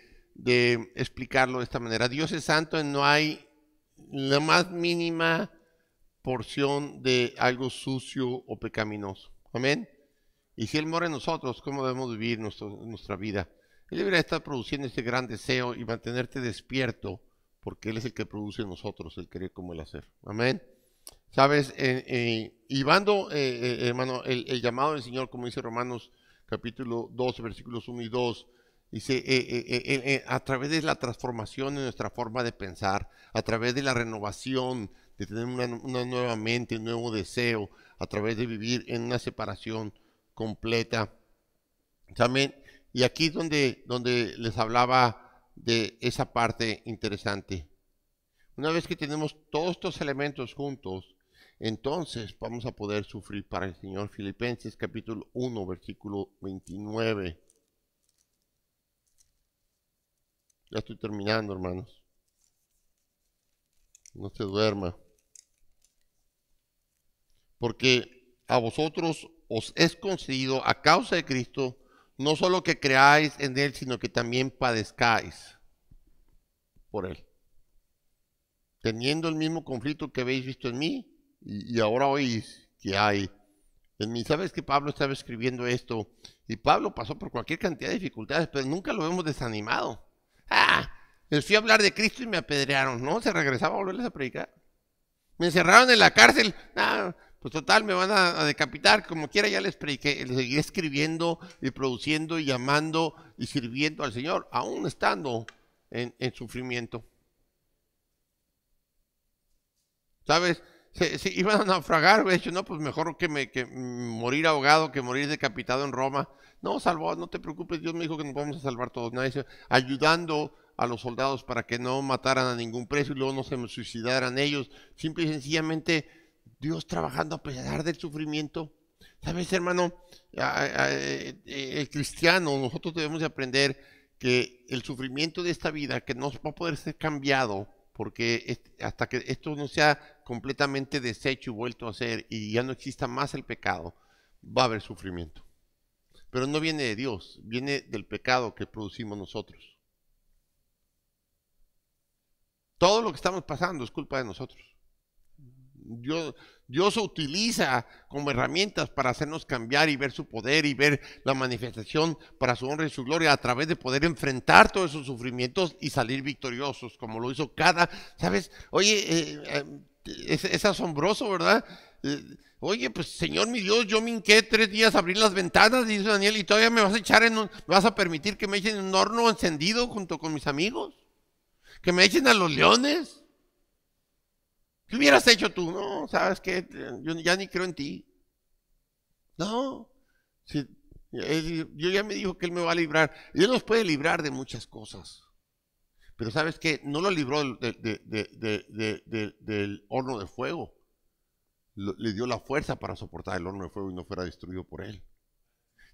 explicarlo de esta manera. Dios es santo y no hay la más mínima porción de algo sucio o pecaminoso. Amén. Y si Él mora en nosotros, ¿cómo debemos vivir nuestra vida? Él debería estar produciendo este gran deseo y mantenerte despierto, porque Él es el que produce en nosotros el querer como el hacer. Amén. ¿Sabes? Llevando, hermano, el llamado del Señor, como dice Romanos capítulo 12, versículos 1 y 2, dice, a través de la transformación en nuestra forma de pensar, a través de la renovación, de tener una nueva mente, un nuevo deseo, a través de vivir en una separación completa. También, y aquí es donde les hablaba de esa parte interesante. Una vez que tenemos todos estos elementos juntos, entonces vamos a poder sufrir para el Señor. Filipenses capítulo 1, versículo 29. Ya estoy terminando, hermanos. No se duerma. Porque a vosotros os es concedido a causa de Cristo, no solo que creáis en Él, sino que también padezcáis por Él. Teniendo el mismo conflicto que habéis visto en mí, y ahora oís que hay en mí. Sabes que Pablo estaba escribiendo esto, y Pablo pasó por cualquier cantidad de dificultades, pero nunca lo vemos desanimado. Les fui a hablar de Cristo y me apedrearon, ¿no? Se regresaba a volverles a predicar. Me encerraron en la cárcel, pues total, me van a decapitar, como quiera ya les prediqué. Les seguí escribiendo y produciendo y llamando y sirviendo al Señor, aún estando en sufrimiento. ¿Sabes? Se iban a naufragar, de hecho, no, pues mejor que morir ahogado que morir decapitado en Roma. No, salvó, no te preocupes, Dios me dijo que nos vamos a salvar todos. Nadie ayudando a los soldados para que no mataran a ningún preso y luego no se suicidaran ellos. Simple y sencillamente Dios trabajando a pesar del sufrimiento. ¿Sabes, hermano? El cristiano, nosotros debemos de aprender que el sufrimiento de esta vida, que no va a poder ser cambiado, porque hasta que esto no sea completamente deshecho y vuelto a ser y ya no exista más el pecado, va a haber sufrimiento. Pero no viene de Dios, viene del pecado que producimos nosotros. Todo lo que estamos pasando es culpa de nosotros. Dios utiliza como herramientas para hacernos cambiar y ver su poder y ver la manifestación para su honra y su gloria a través de poder enfrentar todos esos sufrimientos y salir victoriosos, como lo hizo ¿sabes? Oye, es asombroso, ¿verdad? Oye, pues Señor mi Dios, yo me hinqué 3 días a abrir las ventanas, dice Daniel, y todavía me vas a echar me vas a permitir que me echen en un horno encendido junto con mis amigos, que me echen a los leones. ¿Qué hubieras hecho tú? No, ¿sabes qué? Yo ya ni creo en ti. No, si, yo ya me dijo que Él me va a librar. Y Él nos puede librar de muchas cosas. Pero ¿sabes qué? No lo libró del horno de fuego. Le dio la fuerza para soportar el horno de fuego y no fuera destruido por Él.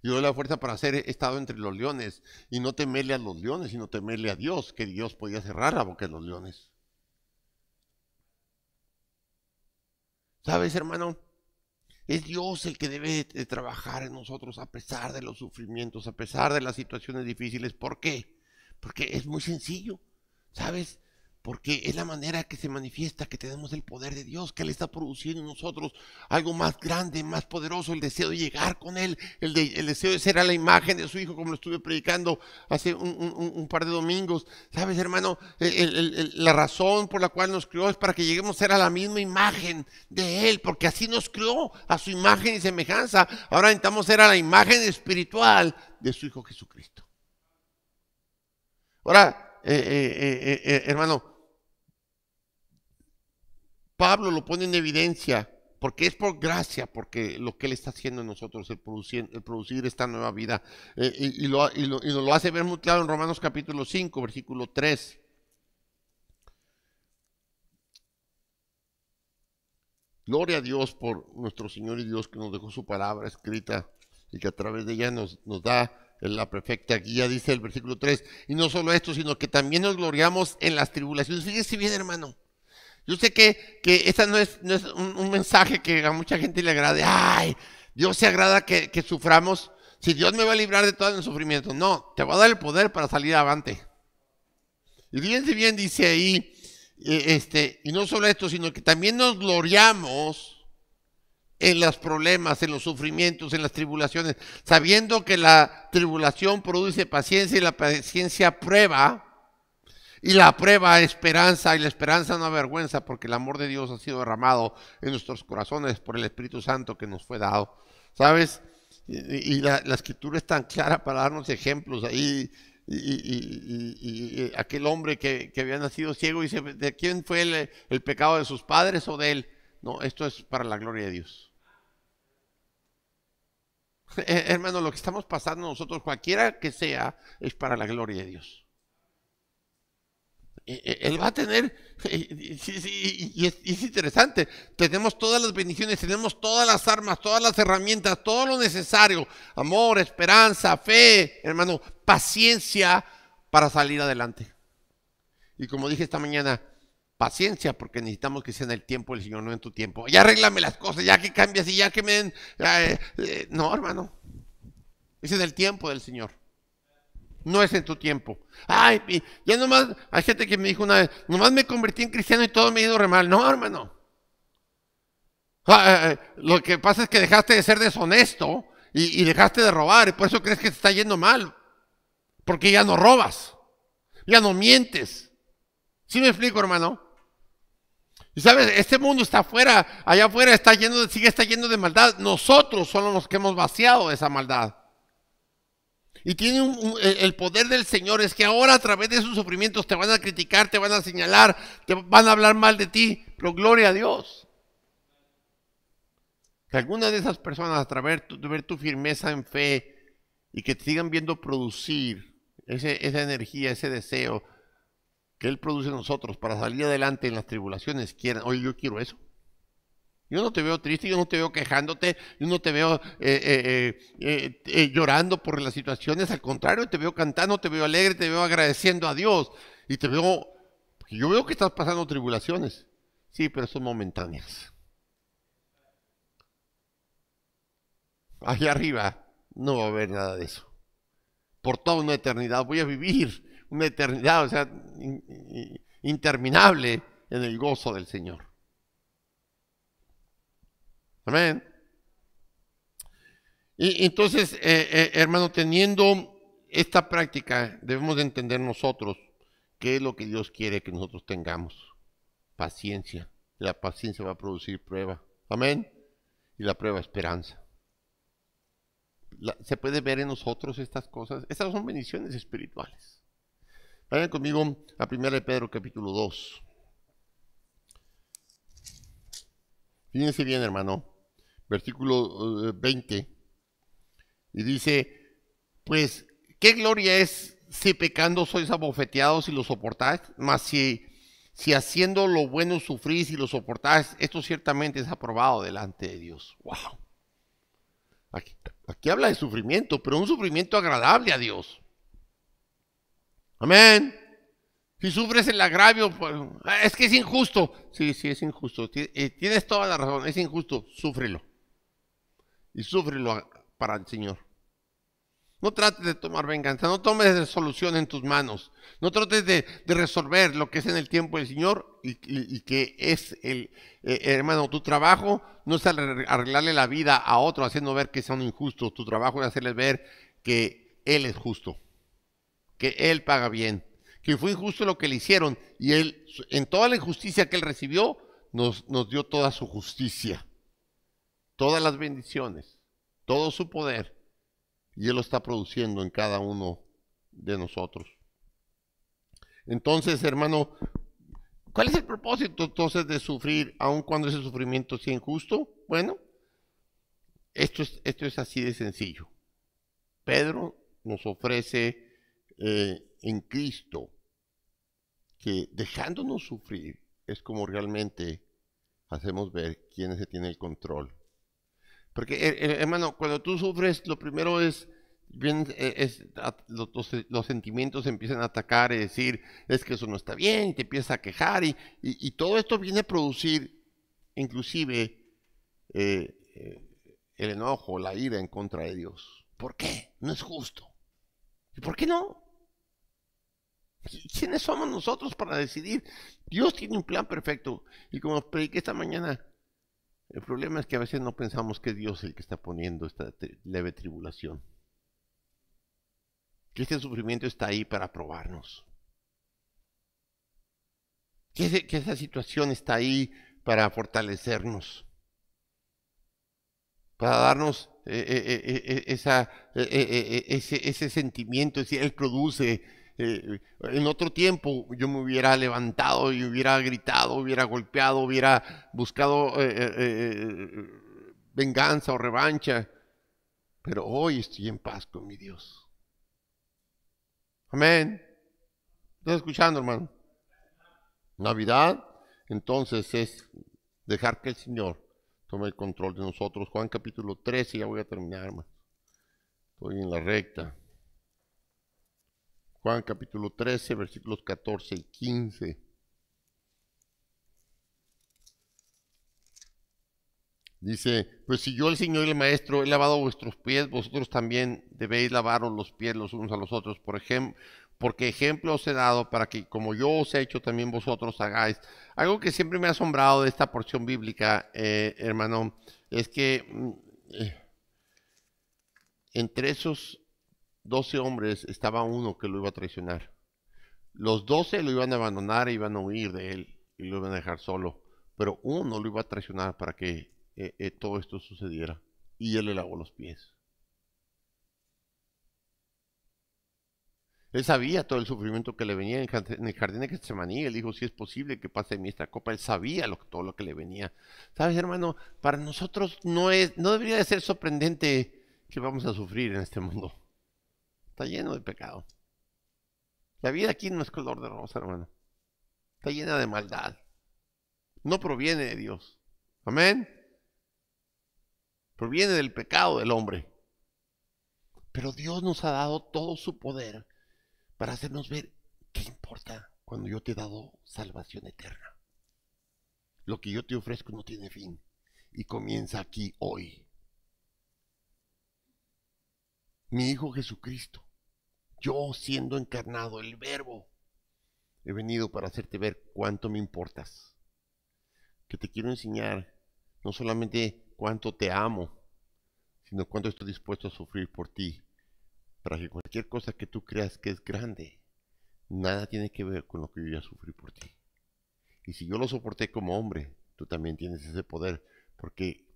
Le dio la fuerza para hacer estado entre los leones y no temerle a los leones, sino temerle a Dios, que Dios podía cerrar la boca de los leones. ¿Sabes, hermano? Es Dios el que debe de trabajar en nosotros a pesar de los sufrimientos, a pesar de las situaciones difíciles. ¿Por qué? Porque es muy sencillo, ¿sabes? Porque es la manera que se manifiesta que tenemos el poder de Dios, que Él está produciendo en nosotros algo más grande, más poderoso, el deseo de llegar con Él, el deseo de ser a la imagen de su Hijo, como lo estuve predicando hace un par de domingos. ¿Sabes, hermano? La razón por la cual nos creó es para que lleguemos a ser a la misma imagen de Él, porque así nos creó, a su imagen y semejanza. Ahora necesitamos ser a la imagen espiritual de su Hijo Jesucristo. Ahora, hermano, Pablo lo pone en evidencia, porque es por gracia, porque lo que Él está haciendo en nosotros, el producir esta nueva vida, y nos lo hace ver muy claro en Romanos capítulo 5, versículo 3. Gloria a Dios por nuestro Señor y Dios que nos dejó su palabra escrita y que a través de ella nos da la perfecta guía, dice el versículo 3. Y no solo esto, sino que también nos gloriamos en las tribulaciones. Fíjese bien, hermano. Yo sé que esta no es un mensaje que a mucha gente le agrade. Ay, Dios se agrada que suframos. Si Dios me va a librar de todo el sufrimiento. No, te va a dar el poder para salir adelante. Y fíjense bien, dice ahí, y no solo esto, sino que también nos gloriamos en los problemas, en los sufrimientos, en las tribulaciones, sabiendo que la tribulación produce paciencia y la paciencia prueba. Y la prueba esperanza, y la esperanza no avergüenza, porque el amor de Dios ha sido derramado en nuestros corazones por el Espíritu Santo que nos fue dado. ¿Sabes? Y la escritura es tan clara para darnos ejemplos ahí. Y aquel hombre que había nacido ciego, dice, ¿de quién fue el pecado de sus padres o de él? No, esto es para la gloria de Dios. Hermano, lo que estamos pasando nosotros, cualquiera que sea, es para la gloria de Dios. Él va a tener, y es interesante, tenemos todas las bendiciones, tenemos todas las armas, todas las herramientas, todo lo necesario, amor, esperanza, fe, hermano, paciencia para salir adelante. Y como dije esta mañana, paciencia, porque necesitamos que sea en el tiempo del Señor, no en tu tiempo. Ya arréglame las cosas, ya que cambias y ya que me den... no, hermano, es en el tiempo del Señor. No es en tu tiempo. Ay, ya nomás, hay gente que me dijo una vez, nomás me convertí en cristiano y todo me ha ido re mal. No, hermano. Lo que pasa es que dejaste de ser deshonesto y dejaste de robar y por eso crees que te está yendo mal. Porque ya no robas, ya no mientes. ¿Sí me explico, hermano? Y sabes, este mundo está afuera, allá afuera sigue está lleno de maldad. Nosotros somos los que hemos vaciado esa maldad. Y tiene el poder del Señor es que ahora a través de sus sufrimientos te van a criticar, te van a señalar, te van a hablar mal de ti, pero gloria a Dios. Que alguna de esas personas a través de ver tu firmeza en fe y que te sigan viendo producir esa energía, ese deseo que Él produce en nosotros para salir adelante en las tribulaciones, quieran, oye, yo quiero eso. Yo no te veo triste, yo no te veo quejándote, yo no te veo llorando por las situaciones, al contrario, te veo cantando, te veo alegre, te veo agradeciendo a Dios y te veo, porque yo veo que estás pasando tribulaciones, sí, pero son momentáneas. Allá arriba no va a haber nada de eso. Por toda una eternidad voy a vivir una eternidad, o sea, interminable en el gozo del Señor. Amén. Y entonces, hermano, teniendo esta práctica, debemos de entender nosotros qué es lo que Dios quiere que nosotros tengamos. Paciencia. La paciencia va a producir prueba. Amén. y la prueba esperanza. ¿Se puede ver en nosotros estas cosas? Estas son bendiciones espirituales. Vayan conmigo a 1 de Pedro capítulo 2. Fíjense bien, hermano. Versículo 20. Y dice, pues, ¿qué gloria es si pecando sois abofeteados y lo soportáis? Mas si haciendo lo bueno sufrís y lo soportáis, esto ciertamente es aprobado delante de Dios. ¡Wow! Aquí habla de sufrimiento, pero un sufrimiento agradable a Dios. Amén. Si sufres el agravio, pues, es que es injusto. Sí, es injusto. Tienes toda la razón, es injusto. Súfrelo. Y súfrelo para el Señor. No trates de tomar venganza, no tomes de solución en tus manos. No trates de resolver lo que es en el tiempo del Señor y que es hermano, tu trabajo no es arreglarle la vida a otro haciendo ver que son injustos. Tu trabajo es hacerles ver que Él es justo, que Él paga bien, que fue injusto lo que le hicieron y Él, en toda la injusticia que Él recibió, nos dio toda su justicia, todas las bendiciones, todo su poder. Y Él lo está produciendo en cada uno de nosotros. Entonces, hermano, ¿cuál es el propósito entonces de sufrir, aun cuando ese sufrimiento sea injusto? Bueno, esto es así de sencillo. Pedro nos ofrece en Cristo que dejándonos sufrir es como realmente hacemos ver quién se tiene el control. Porque, hermano, cuando tú sufres, lo primero es, los sentimientos empiezan a atacar y decir, es que eso no está bien, y te empiezas a quejar, y todo esto viene a producir, inclusive, el enojo, la ira en contra de Dios. ¿Por qué? No es justo. ¿Y por qué no? ¿Quiénes somos nosotros para decidir? Dios tiene un plan perfecto, y como prediqué esta mañana, el problema es que a veces no pensamos que es Dios el que está poniendo esta leve tribulación. Que este sufrimiento está ahí para probarnos. Que esa situación está ahí para fortalecernos. Para darnos ese sentimiento, ese Él produce. En otro tiempo yo me hubiera levantado y hubiera gritado, hubiera golpeado, hubiera buscado venganza o revancha, pero hoy estoy en paz con mi Dios. Amén. ¿Estás escuchando, hermano? Navidad, entonces es dejar que el Señor tome el control de nosotros. Juan capítulo 13, ya voy a terminar, hermano. Estoy en la recta. Juan capítulo 13, versículos 14 y 15. Dice, pues si yo el Señor y el Maestro he lavado vuestros pies, vosotros también debéis lavaros los pies los unos a los otros, porque ejemplo os he dado para que como yo os he hecho también vosotros hagáis. Algo que siempre me ha asombrado de esta porción bíblica, hermano, es que entre esos 12 hombres estaba uno que lo iba a traicionar. Los 12 lo iban a abandonar e iban a huir de él y lo iban a dejar solo, pero uno lo iba a traicionar para que todo esto sucediera, y él le lavó los pies. Él sabía todo el sufrimiento que le venía en el jardín de Getsemaní. Él dijo, si es posible que pase de mí esta copa. Él sabía todo lo que le venía. ¿Sabes, hermano? Para nosotros no debería de ser sorprendente que vamos a sufrir en este mundo. Está lleno de pecado. La vida aquí no es color de rosa, hermano. Está llena de maldad. No proviene de Dios. Amén. Proviene del pecado del hombre. Pero Dios nos ha dado todo su poder para hacernos ver qué importa cuando yo te he dado salvación eterna. Lo que yo te ofrezco no tiene fin y comienza aquí hoy. Mi Hijo Jesucristo, yo siendo encarnado, el Verbo, he venido para hacerte ver cuánto me importas. Que te quiero enseñar no solamente cuánto te amo, sino cuánto estoy dispuesto a sufrir por ti, para que cualquier cosa que tú creas que es grande, nada tiene que ver con lo que yo ya sufrí por ti. Y si yo lo soporté como hombre, tú también tienes ese poder, porque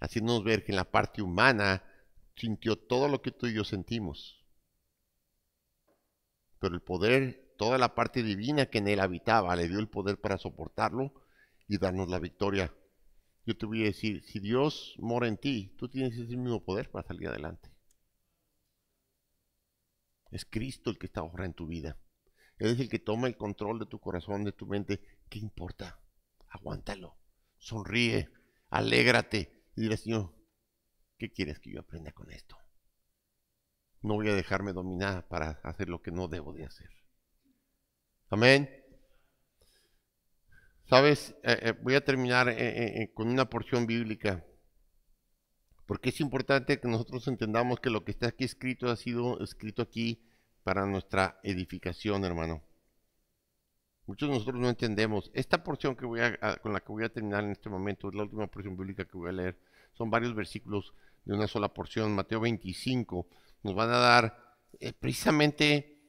haciéndonos ver que en la parte humana sintió todo lo que tú y yo sentimos. Pero el poder, toda la parte divina que en él habitaba, le dio el poder para soportarlo y darnos la victoria. Yo te voy a decir, si Dios mora en ti, tú tienes ese mismo poder para salir adelante. Es Cristo el que está ahora en tu vida. Él es el que toma el control de tu corazón, de tu mente. ¿Qué importa? Aguántalo. Sonríe. Alégrate. Y dile, Señor, ¿qué quieres que yo aprenda con esto? No voy a dejarme dominar para hacer lo que no debo de hacer. Amén. Sabes, voy a terminar con una porción bíblica. Porque es importante que nosotros entendamos que lo que está aquí escrito ha sido escrito aquí para nuestra edificación, hermano. Muchos de nosotros no entendemos. Esta porción que con la que voy a terminar en este momento, es la última porción bíblica que voy a leer. Son varios versículos de una sola porción. Mateo 25 nos van a dar precisamente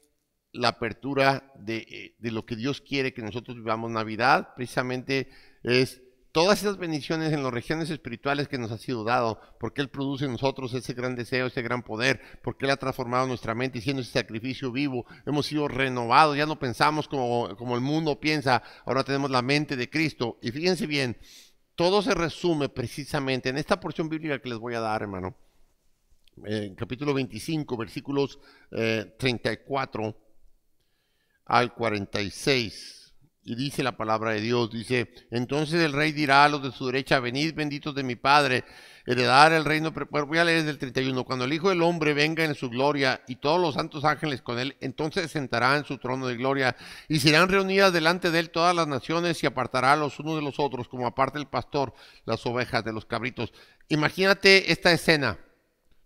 la apertura de lo que Dios quiere que nosotros vivamos. Navidad precisamente es todas esas bendiciones en las regiones espirituales que nos ha sido dado, porque Él produce en nosotros ese gran deseo, ese gran poder, porque Él ha transformado nuestra mente y siendo ese sacrificio vivo, hemos sido renovados, ya no pensamos como el mundo piensa, ahora tenemos la mente de Cristo. Y fíjense bien, todo se resume precisamente en esta porción bíblica que les voy a dar, hermano. Capítulo 25, versículos 34 al 46. Y dice la palabra de Dios, dice, entonces el rey dirá a los de su derecha, venid benditos de mi Padre, heredar el reino. Voy a leer desde el 31. Cuando el Hijo del Hombre venga en su gloria y todos los santos ángeles con él, entonces sentará en su trono de gloria y serán reunidas delante de él todas las naciones y apartará a los unos de los otros, como aparta el pastor las ovejas de los cabritos. Imagínate esta escena,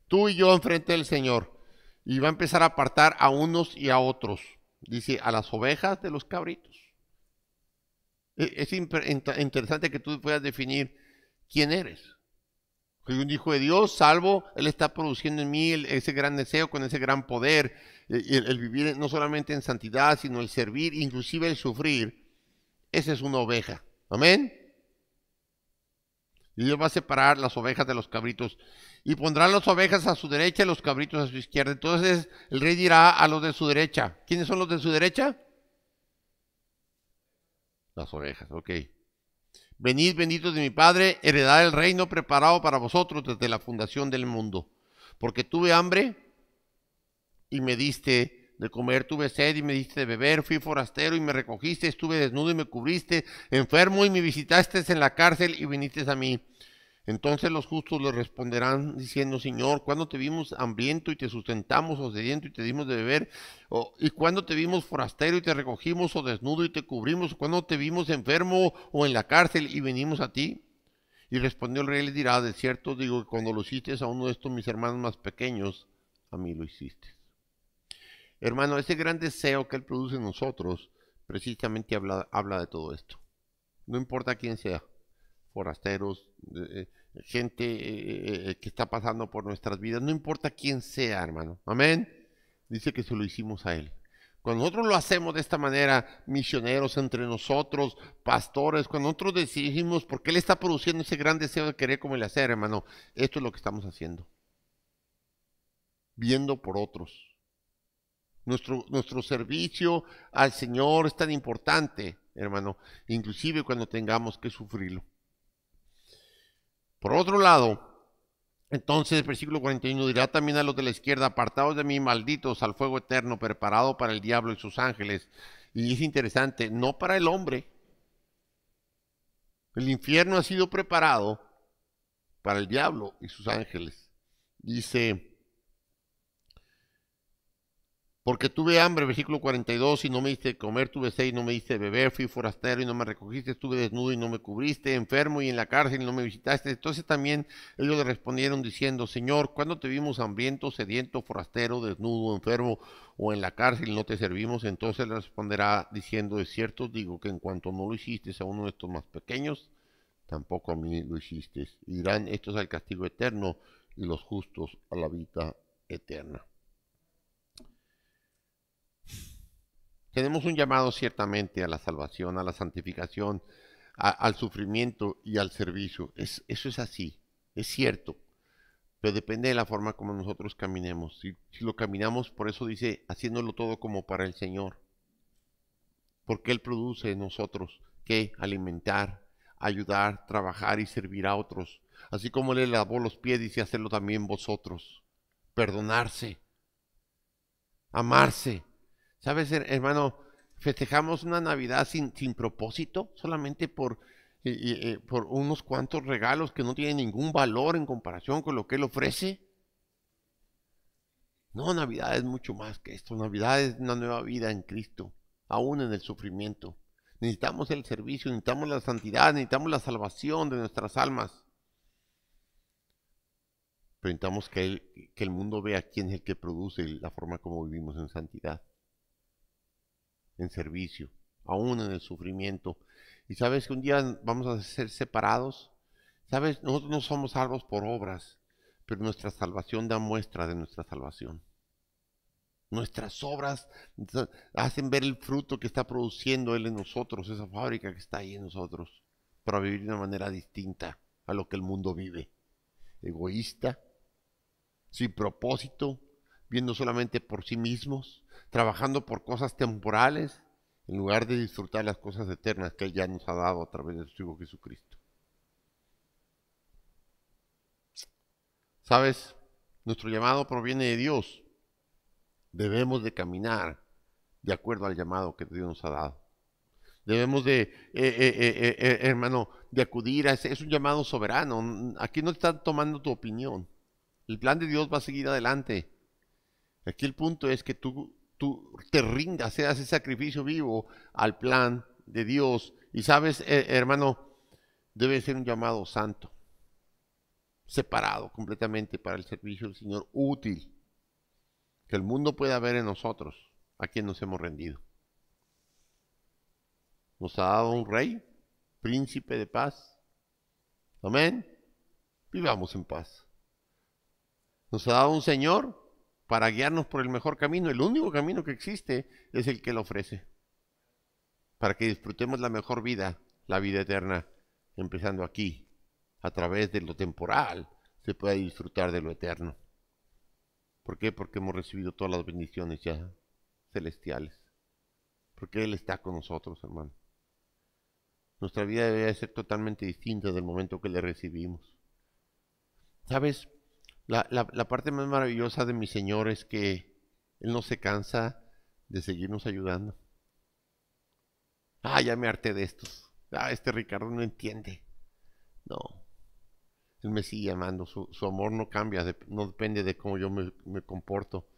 tú y yo enfrente del Señor, y va a empezar a apartar a unos y a otros. Dice, a las ovejas de los cabritos. Es interesante que tú puedas definir quién eres. Soy un hijo de Dios, salvo. Él está produciendo en mí ese gran deseo, con ese gran poder, el vivir no solamente en santidad, sino el servir, inclusive el sufrir. Esa es una oveja. Amén. Y Dios va a separar las ovejas de los cabritos. Y pondrá las ovejas a su derecha y los cabritos a su izquierda. Entonces el rey dirá a los de su derecha. ¿Quiénes son los de su derecha? Las ovejas, ok. Venid benditos de mi Padre, heredad el reino preparado para vosotros desde la fundación del mundo. Porque tuve hambre y me diste de comer, tuve sed y me diste de beber, fui forastero y me recogiste, estuve desnudo y me cubriste, enfermo y me visitaste en la cárcel y viniste a mí. Entonces los justos le responderán diciendo, Señor, ¿cuándo te vimos hambriento y te sustentamos, o sediento y te dimos de beber? ¿Y cuándo te vimos forastero y te recogimos, o desnudo y te cubrimos? ¿Cuándo te vimos enfermo o en la cárcel y venimos a ti? Y respondió el rey y les dirá, de cierto digo que cuando lo hiciste a uno de estos mis hermanos más pequeños, a mí lo hiciste. Hermano, ese gran deseo que Él produce en nosotros, precisamente habla de todo esto. No importa quién sea, forasteros, gente que está pasando por nuestras vidas, no importa quién sea, hermano. Amén. Dice que se lo hicimos a Él. Cuando nosotros lo hacemos de esta manera, misioneros entre nosotros, pastores, cuando nosotros decidimos, porque Él está produciendo ese gran deseo de querer como el hacer, hermano, esto es lo que estamos haciendo. Viendo por otros. Nuestro servicio al Señor es tan importante, hermano, inclusive cuando tengamos que sufrirlo. Por otro lado, entonces el versículo 41 dirá también a los de la izquierda, apartados de mí, malditos, al fuego eterno preparado para el diablo y sus ángeles. Y es interesante, no para el hombre. El infierno ha sido preparado para el diablo y sus ángeles. Dice, porque tuve hambre, versículo 42, y no me diste de comer, tuve sed y no me diste de beber, fui forastero y no me recogiste, estuve desnudo y no me cubriste, enfermo y en la cárcel y no me visitaste. Entonces también ellos le respondieron diciendo, Señor, ¿cuándo te vimos hambriento, sediento, forastero, desnudo, enfermo o en la cárcel y no te servimos? Entonces le responderá diciendo, de cierto digo que en cuanto no lo hiciste a uno de estos más pequeños, tampoco a mí lo hiciste. Irán estos al castigo eterno y los justos a la vida eterna. Tenemos un llamado ciertamente a la salvación, a la santificación, al sufrimiento y al servicio. Eso es así. es cierto, pero depende de la forma como nosotros caminemos. Si lo caminamos, por eso dice, haciéndolo todo como para el Señor, porque Él produce en nosotros que alimentar, ayudar, trabajar y servir a otros, así como Él le lavó los pies, dice hacerlo también vosotros, perdonarse, amarse. ¿Sabes, hermano? Festejamos una Navidad sin propósito, solamente por unos cuantos regalos que no tienen ningún valor en comparación con lo que Él ofrece. No, Navidad es mucho más que esto. Navidad es una nueva vida en Cristo, aún en el sufrimiento. Necesitamos el servicio, necesitamos la santidad, necesitamos la salvación de nuestras almas. Pero necesitamos que el mundo vea quién es el que produce la forma como vivimos en santidad, en servicio, aún en el sufrimiento. Y sabes que un día vamos a ser separados. Sabes, nosotros no somos salvos por obras, pero nuestra salvación da muestra de nuestra salvación. Nuestras obras hacen ver el fruto que está produciendo Él en nosotros, esa fábrica que está ahí en nosotros, para vivir de una manera distinta a lo que el mundo vive. Egoísta, sin propósito, viendo solamente por sí mismos, trabajando por cosas temporales, en lugar de disfrutar las cosas eternas que Él ya nos ha dado a través de su Hijo Jesucristo. ¿Sabes? Nuestro llamado proviene de Dios. Debemos de caminar de acuerdo al llamado que Dios nos ha dado. Debemos hermano, de acudir a ese, es un llamado soberano. Aquí no están tomando tu opinión. El plan de Dios va a seguir adelante. Aquí el punto es que tú te rindas, seas ese sacrificio vivo al plan de Dios. Y sabes, hermano, debe ser un llamado santo, separado completamente para el servicio del Señor, útil, que el mundo pueda ver en nosotros a quien nos hemos rendido. Nos ha dado un rey, príncipe de paz. Amén. Vivamos en paz. Nos ha dado un Señor para guiarnos por el mejor camino. El único camino que existe es el que Él ofrece. Para que disfrutemos la mejor vida, la vida eterna, empezando aquí. A través de lo temporal se puede disfrutar de lo eterno. ¿Por qué? Porque hemos recibido todas las bendiciones ya celestiales. Porque Él está con nosotros, hermano. Nuestra vida debe ser totalmente distinta del momento que le recibimos. ¿Sabes? La parte más maravillosa de mi Señor es que Él no se cansa de seguirnos ayudando. Ya me harté de estos. Este Ricardo no entiende. No, Él me sigue amando. Su amor no cambia, no depende de cómo yo me comporto.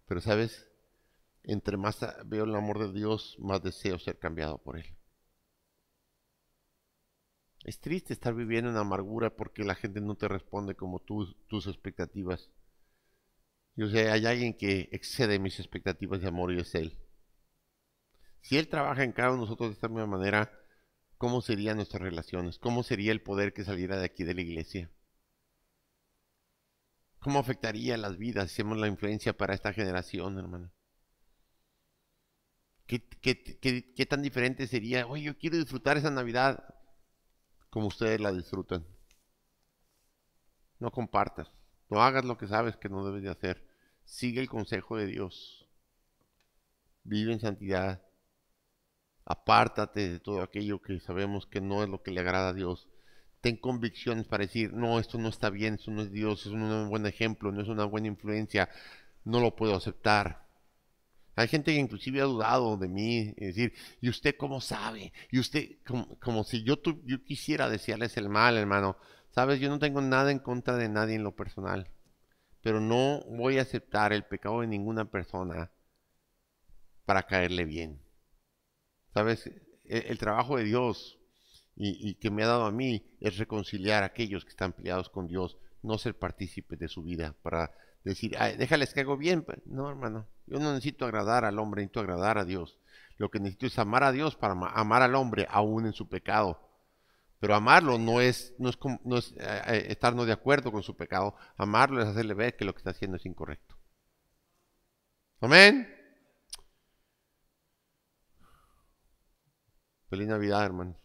Pero, ¿sabes? Entre más veo el amor de Dios, más deseo ser cambiado por Él. Es triste estar viviendo en amargura porque la gente no te responde como tus expectativas. Yo sé, hay alguien que excede mis expectativas de amor y es Él. Si Él trabaja en cada uno de nosotros de esta misma manera, ¿cómo serían nuestras relaciones? ¿Cómo sería el poder que saliera de aquí de la iglesia? ¿Cómo afectaría las vidas si hacemos la influencia para esta generación, hermano? ¿Qué tan diferente sería? Oye, yo quiero disfrutar esa Navidad como ustedes la disfrutan. No compartas. No hagas lo que sabes que no debes de hacer. Sigue el consejo de Dios. Vive en santidad. Apártate de todo aquello que sabemos que no es lo que le agrada a Dios. Ten convicciones para decir, no, esto no está bien, esto no es Dios, es un buen ejemplo, no es una buena influencia, no lo puedo aceptar. Hay gente que inclusive ha dudado de mí, es decir, ¿y usted cómo sabe? Y usted, como si yo quisiera desearles el mal, hermano. Sabes, yo no tengo nada en contra de nadie en lo personal, pero no voy a aceptar el pecado de ninguna persona para caerle bien. Sabes, el trabajo de Dios y que me ha dado a mí es reconciliar a aquellos que están peleados con Dios, no ser partícipes de su vida para decir, ay, déjales que hago bien. No, hermano, yo no necesito agradar al hombre, necesito agradar a Dios. Lo que necesito es amar a Dios para amar al hombre aún en su pecado. Pero amarlo no es estar no de acuerdo con su pecado. Amarlo es hacerle ver que lo que está haciendo es incorrecto. Amén. Feliz Navidad, hermanos.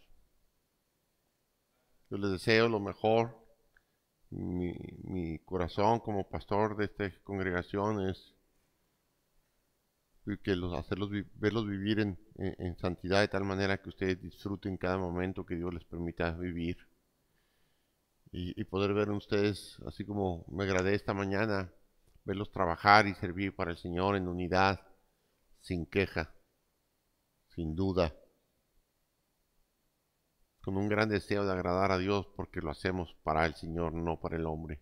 Yo les deseo lo mejor. mi corazón como pastor de esta congregación es que verlos vivir en santidad de tal manera que ustedes disfruten cada momento que Dios les permita vivir. Y poder ver en ustedes, así como me agradé esta mañana, verlos trabajar y servir para el Señor en unidad, sin queja, sin duda, con un gran deseo de agradar a Dios porque lo hacemos para el Señor, no para el hombre.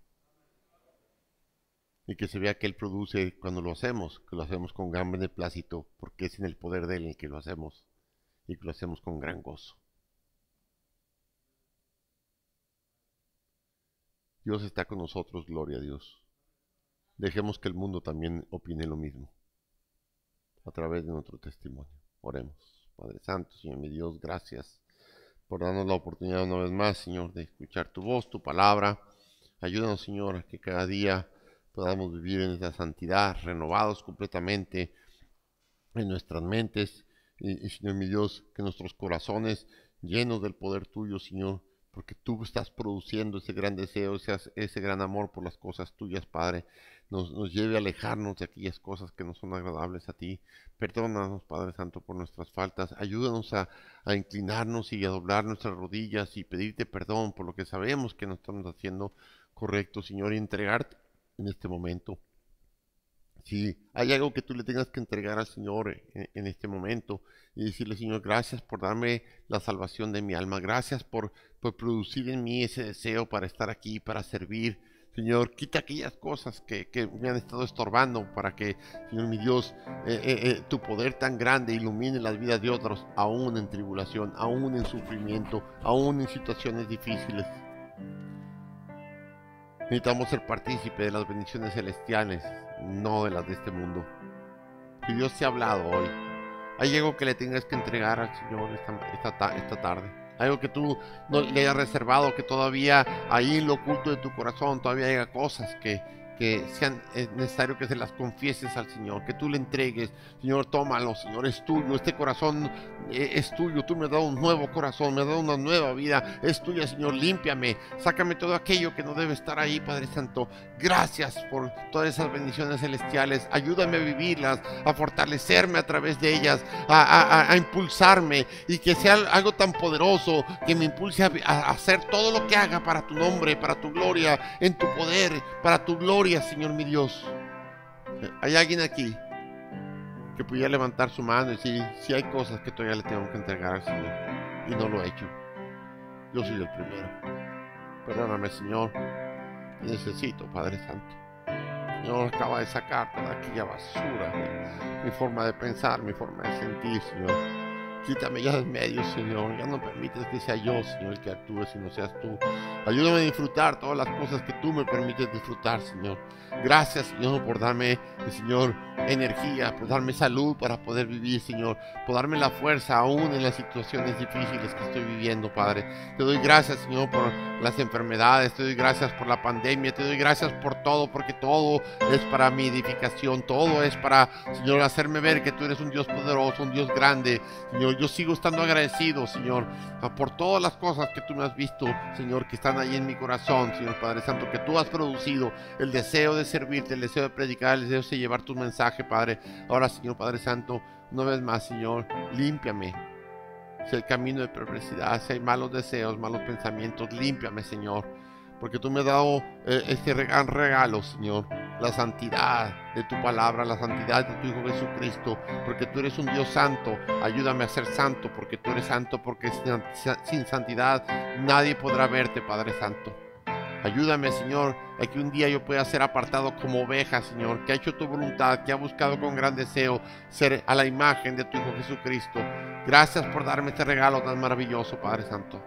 Y que se vea que Él produce cuando lo hacemos, que lo hacemos con gran beneplácito, porque es en el poder de Él en que lo hacemos, y que lo hacemos con gran gozo. Dios está con nosotros, gloria a Dios. Dejemos que el mundo también opine lo mismo, a través de nuestro testimonio. Oremos. Padre Santo, Señor mi Dios, gracias por darnos la oportunidad una vez más, Señor, de escuchar tu voz, tu palabra. Ayúdanos, Señor, a que cada día podamos vivir en esa santidad, renovados completamente en nuestras mentes. Y Señor mi Dios, que nuestros corazones llenos del poder tuyo, Señor, porque tú estás produciendo ese gran deseo, ese gran amor por las cosas tuyas, Padre, nos lleve a alejarnos de aquellas cosas que no son agradables a ti. Perdónanos, Padre Santo, por nuestras faltas. Ayúdanos a inclinarnos y a doblar nuestras rodillas y pedirte perdón por lo que sabemos que no estamos haciendo correcto, Señor, y entregarte en este momento. Si hay algo que tú le tengas que entregar al Señor en este momento y decirle, Señor, gracias por darme la salvación de mi alma, gracias por producir en mí ese deseo para estar aquí, para servir. Señor, quita aquellas cosas que me han estado estorbando para que, Señor mi Dios, tu poder tan grande ilumine las vidas de otros, aún en tribulación, aún en sufrimiento, aún en situaciones difíciles. Necesitamos ser partícipe de las bendiciones celestiales, no de las de este mundo. Si Dios te ha hablado hoy, hay algo que le tengas que entregar al Señor esta tarde. Algo que tú no le hayas reservado, que todavía ahí en lo oculto de tu corazón todavía haya cosas que sean necesario que se las confieses al Señor, que tú le entregues. Señor, tómalo, Señor, es tuyo, este corazón es tuyo, tú me has dado un nuevo corazón, me has dado una nueva vida, es tuya, Señor, límpiame, sácame todo aquello que no debe estar ahí, Padre Santo. Gracias por todas esas bendiciones celestiales, ayúdame a vivirlas, a fortalecerme a través de ellas, a impulsarme, y que sea algo tan poderoso que me impulse a hacer todo lo que haga para tu nombre, para tu gloria, en tu poder, para tu gloria, Señor mi Dios. ¿Hay alguien aquí que pudiera levantar su mano y decir, si hay cosas que todavía le tengo que entregar al Señor y no lo he hecho? Yo soy el primero. Perdóname, Señor, necesito, Padre Santo. Señor, acaba de sacar toda aquella basura, mi forma de pensar, mi forma de sentir, Señor. Quítame ya en medio, Señor. Ya no permites que sea yo, Señor, el que actúe, si no seas tú. Ayúdame a disfrutar todas las cosas que tú me permites disfrutar, Señor. Gracias, Señor, por darme, Señor, energía, por darme salud para poder vivir, Señor. Por darme la fuerza aún en las situaciones difíciles que estoy viviendo, Padre. Te doy gracias, Señor, por las enfermedades. Te doy gracias por la pandemia. Te doy gracias por todo, porque todo es para mi edificación. Todo es para, Señor, hacerme ver que tú eres un Dios poderoso, un Dios grande, Señor. Yo sigo estando agradecido, Señor, por todas las cosas que tú me has visto, Señor, que están ahí en mi corazón, Señor Padre Santo, que tú has producido el deseo de servirte, el deseo de predicar, el deseo de llevar tu mensaje, Padre. Ahora, Señor Padre Santo, una vez más, Señor, límpiame. Si hay camino de perversidad, si hay malos deseos, malos pensamientos, límpiame, Señor, porque tú me has dado este gran regalo, Señor, la santidad de tu palabra, la santidad de tu Hijo Jesucristo, porque tú eres un Dios santo. Ayúdame a ser santo, porque tú eres santo, porque sin santidad nadie podrá verte, Padre Santo. Ayúdame, Señor, a que un día yo pueda ser apartado como oveja, Señor, que ha hecho tu voluntad, que ha buscado con gran deseo ser a la imagen de tu Hijo Jesucristo. Gracias por darme este regalo tan maravilloso, Padre Santo.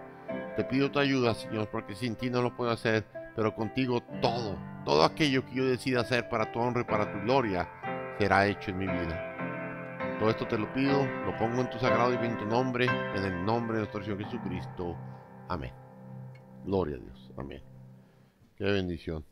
Te pido tu ayuda, Señor, porque sin ti no lo puedo hacer, pero contigo todo aquello que yo decida hacer para tu honra y para tu gloria, será hecho en mi vida. Todo esto te lo pido, lo pongo en tu sagrado y bendito nombre, en el nombre de nuestro Señor Jesucristo. Amén. Gloria a Dios. Amén. Qué bendición.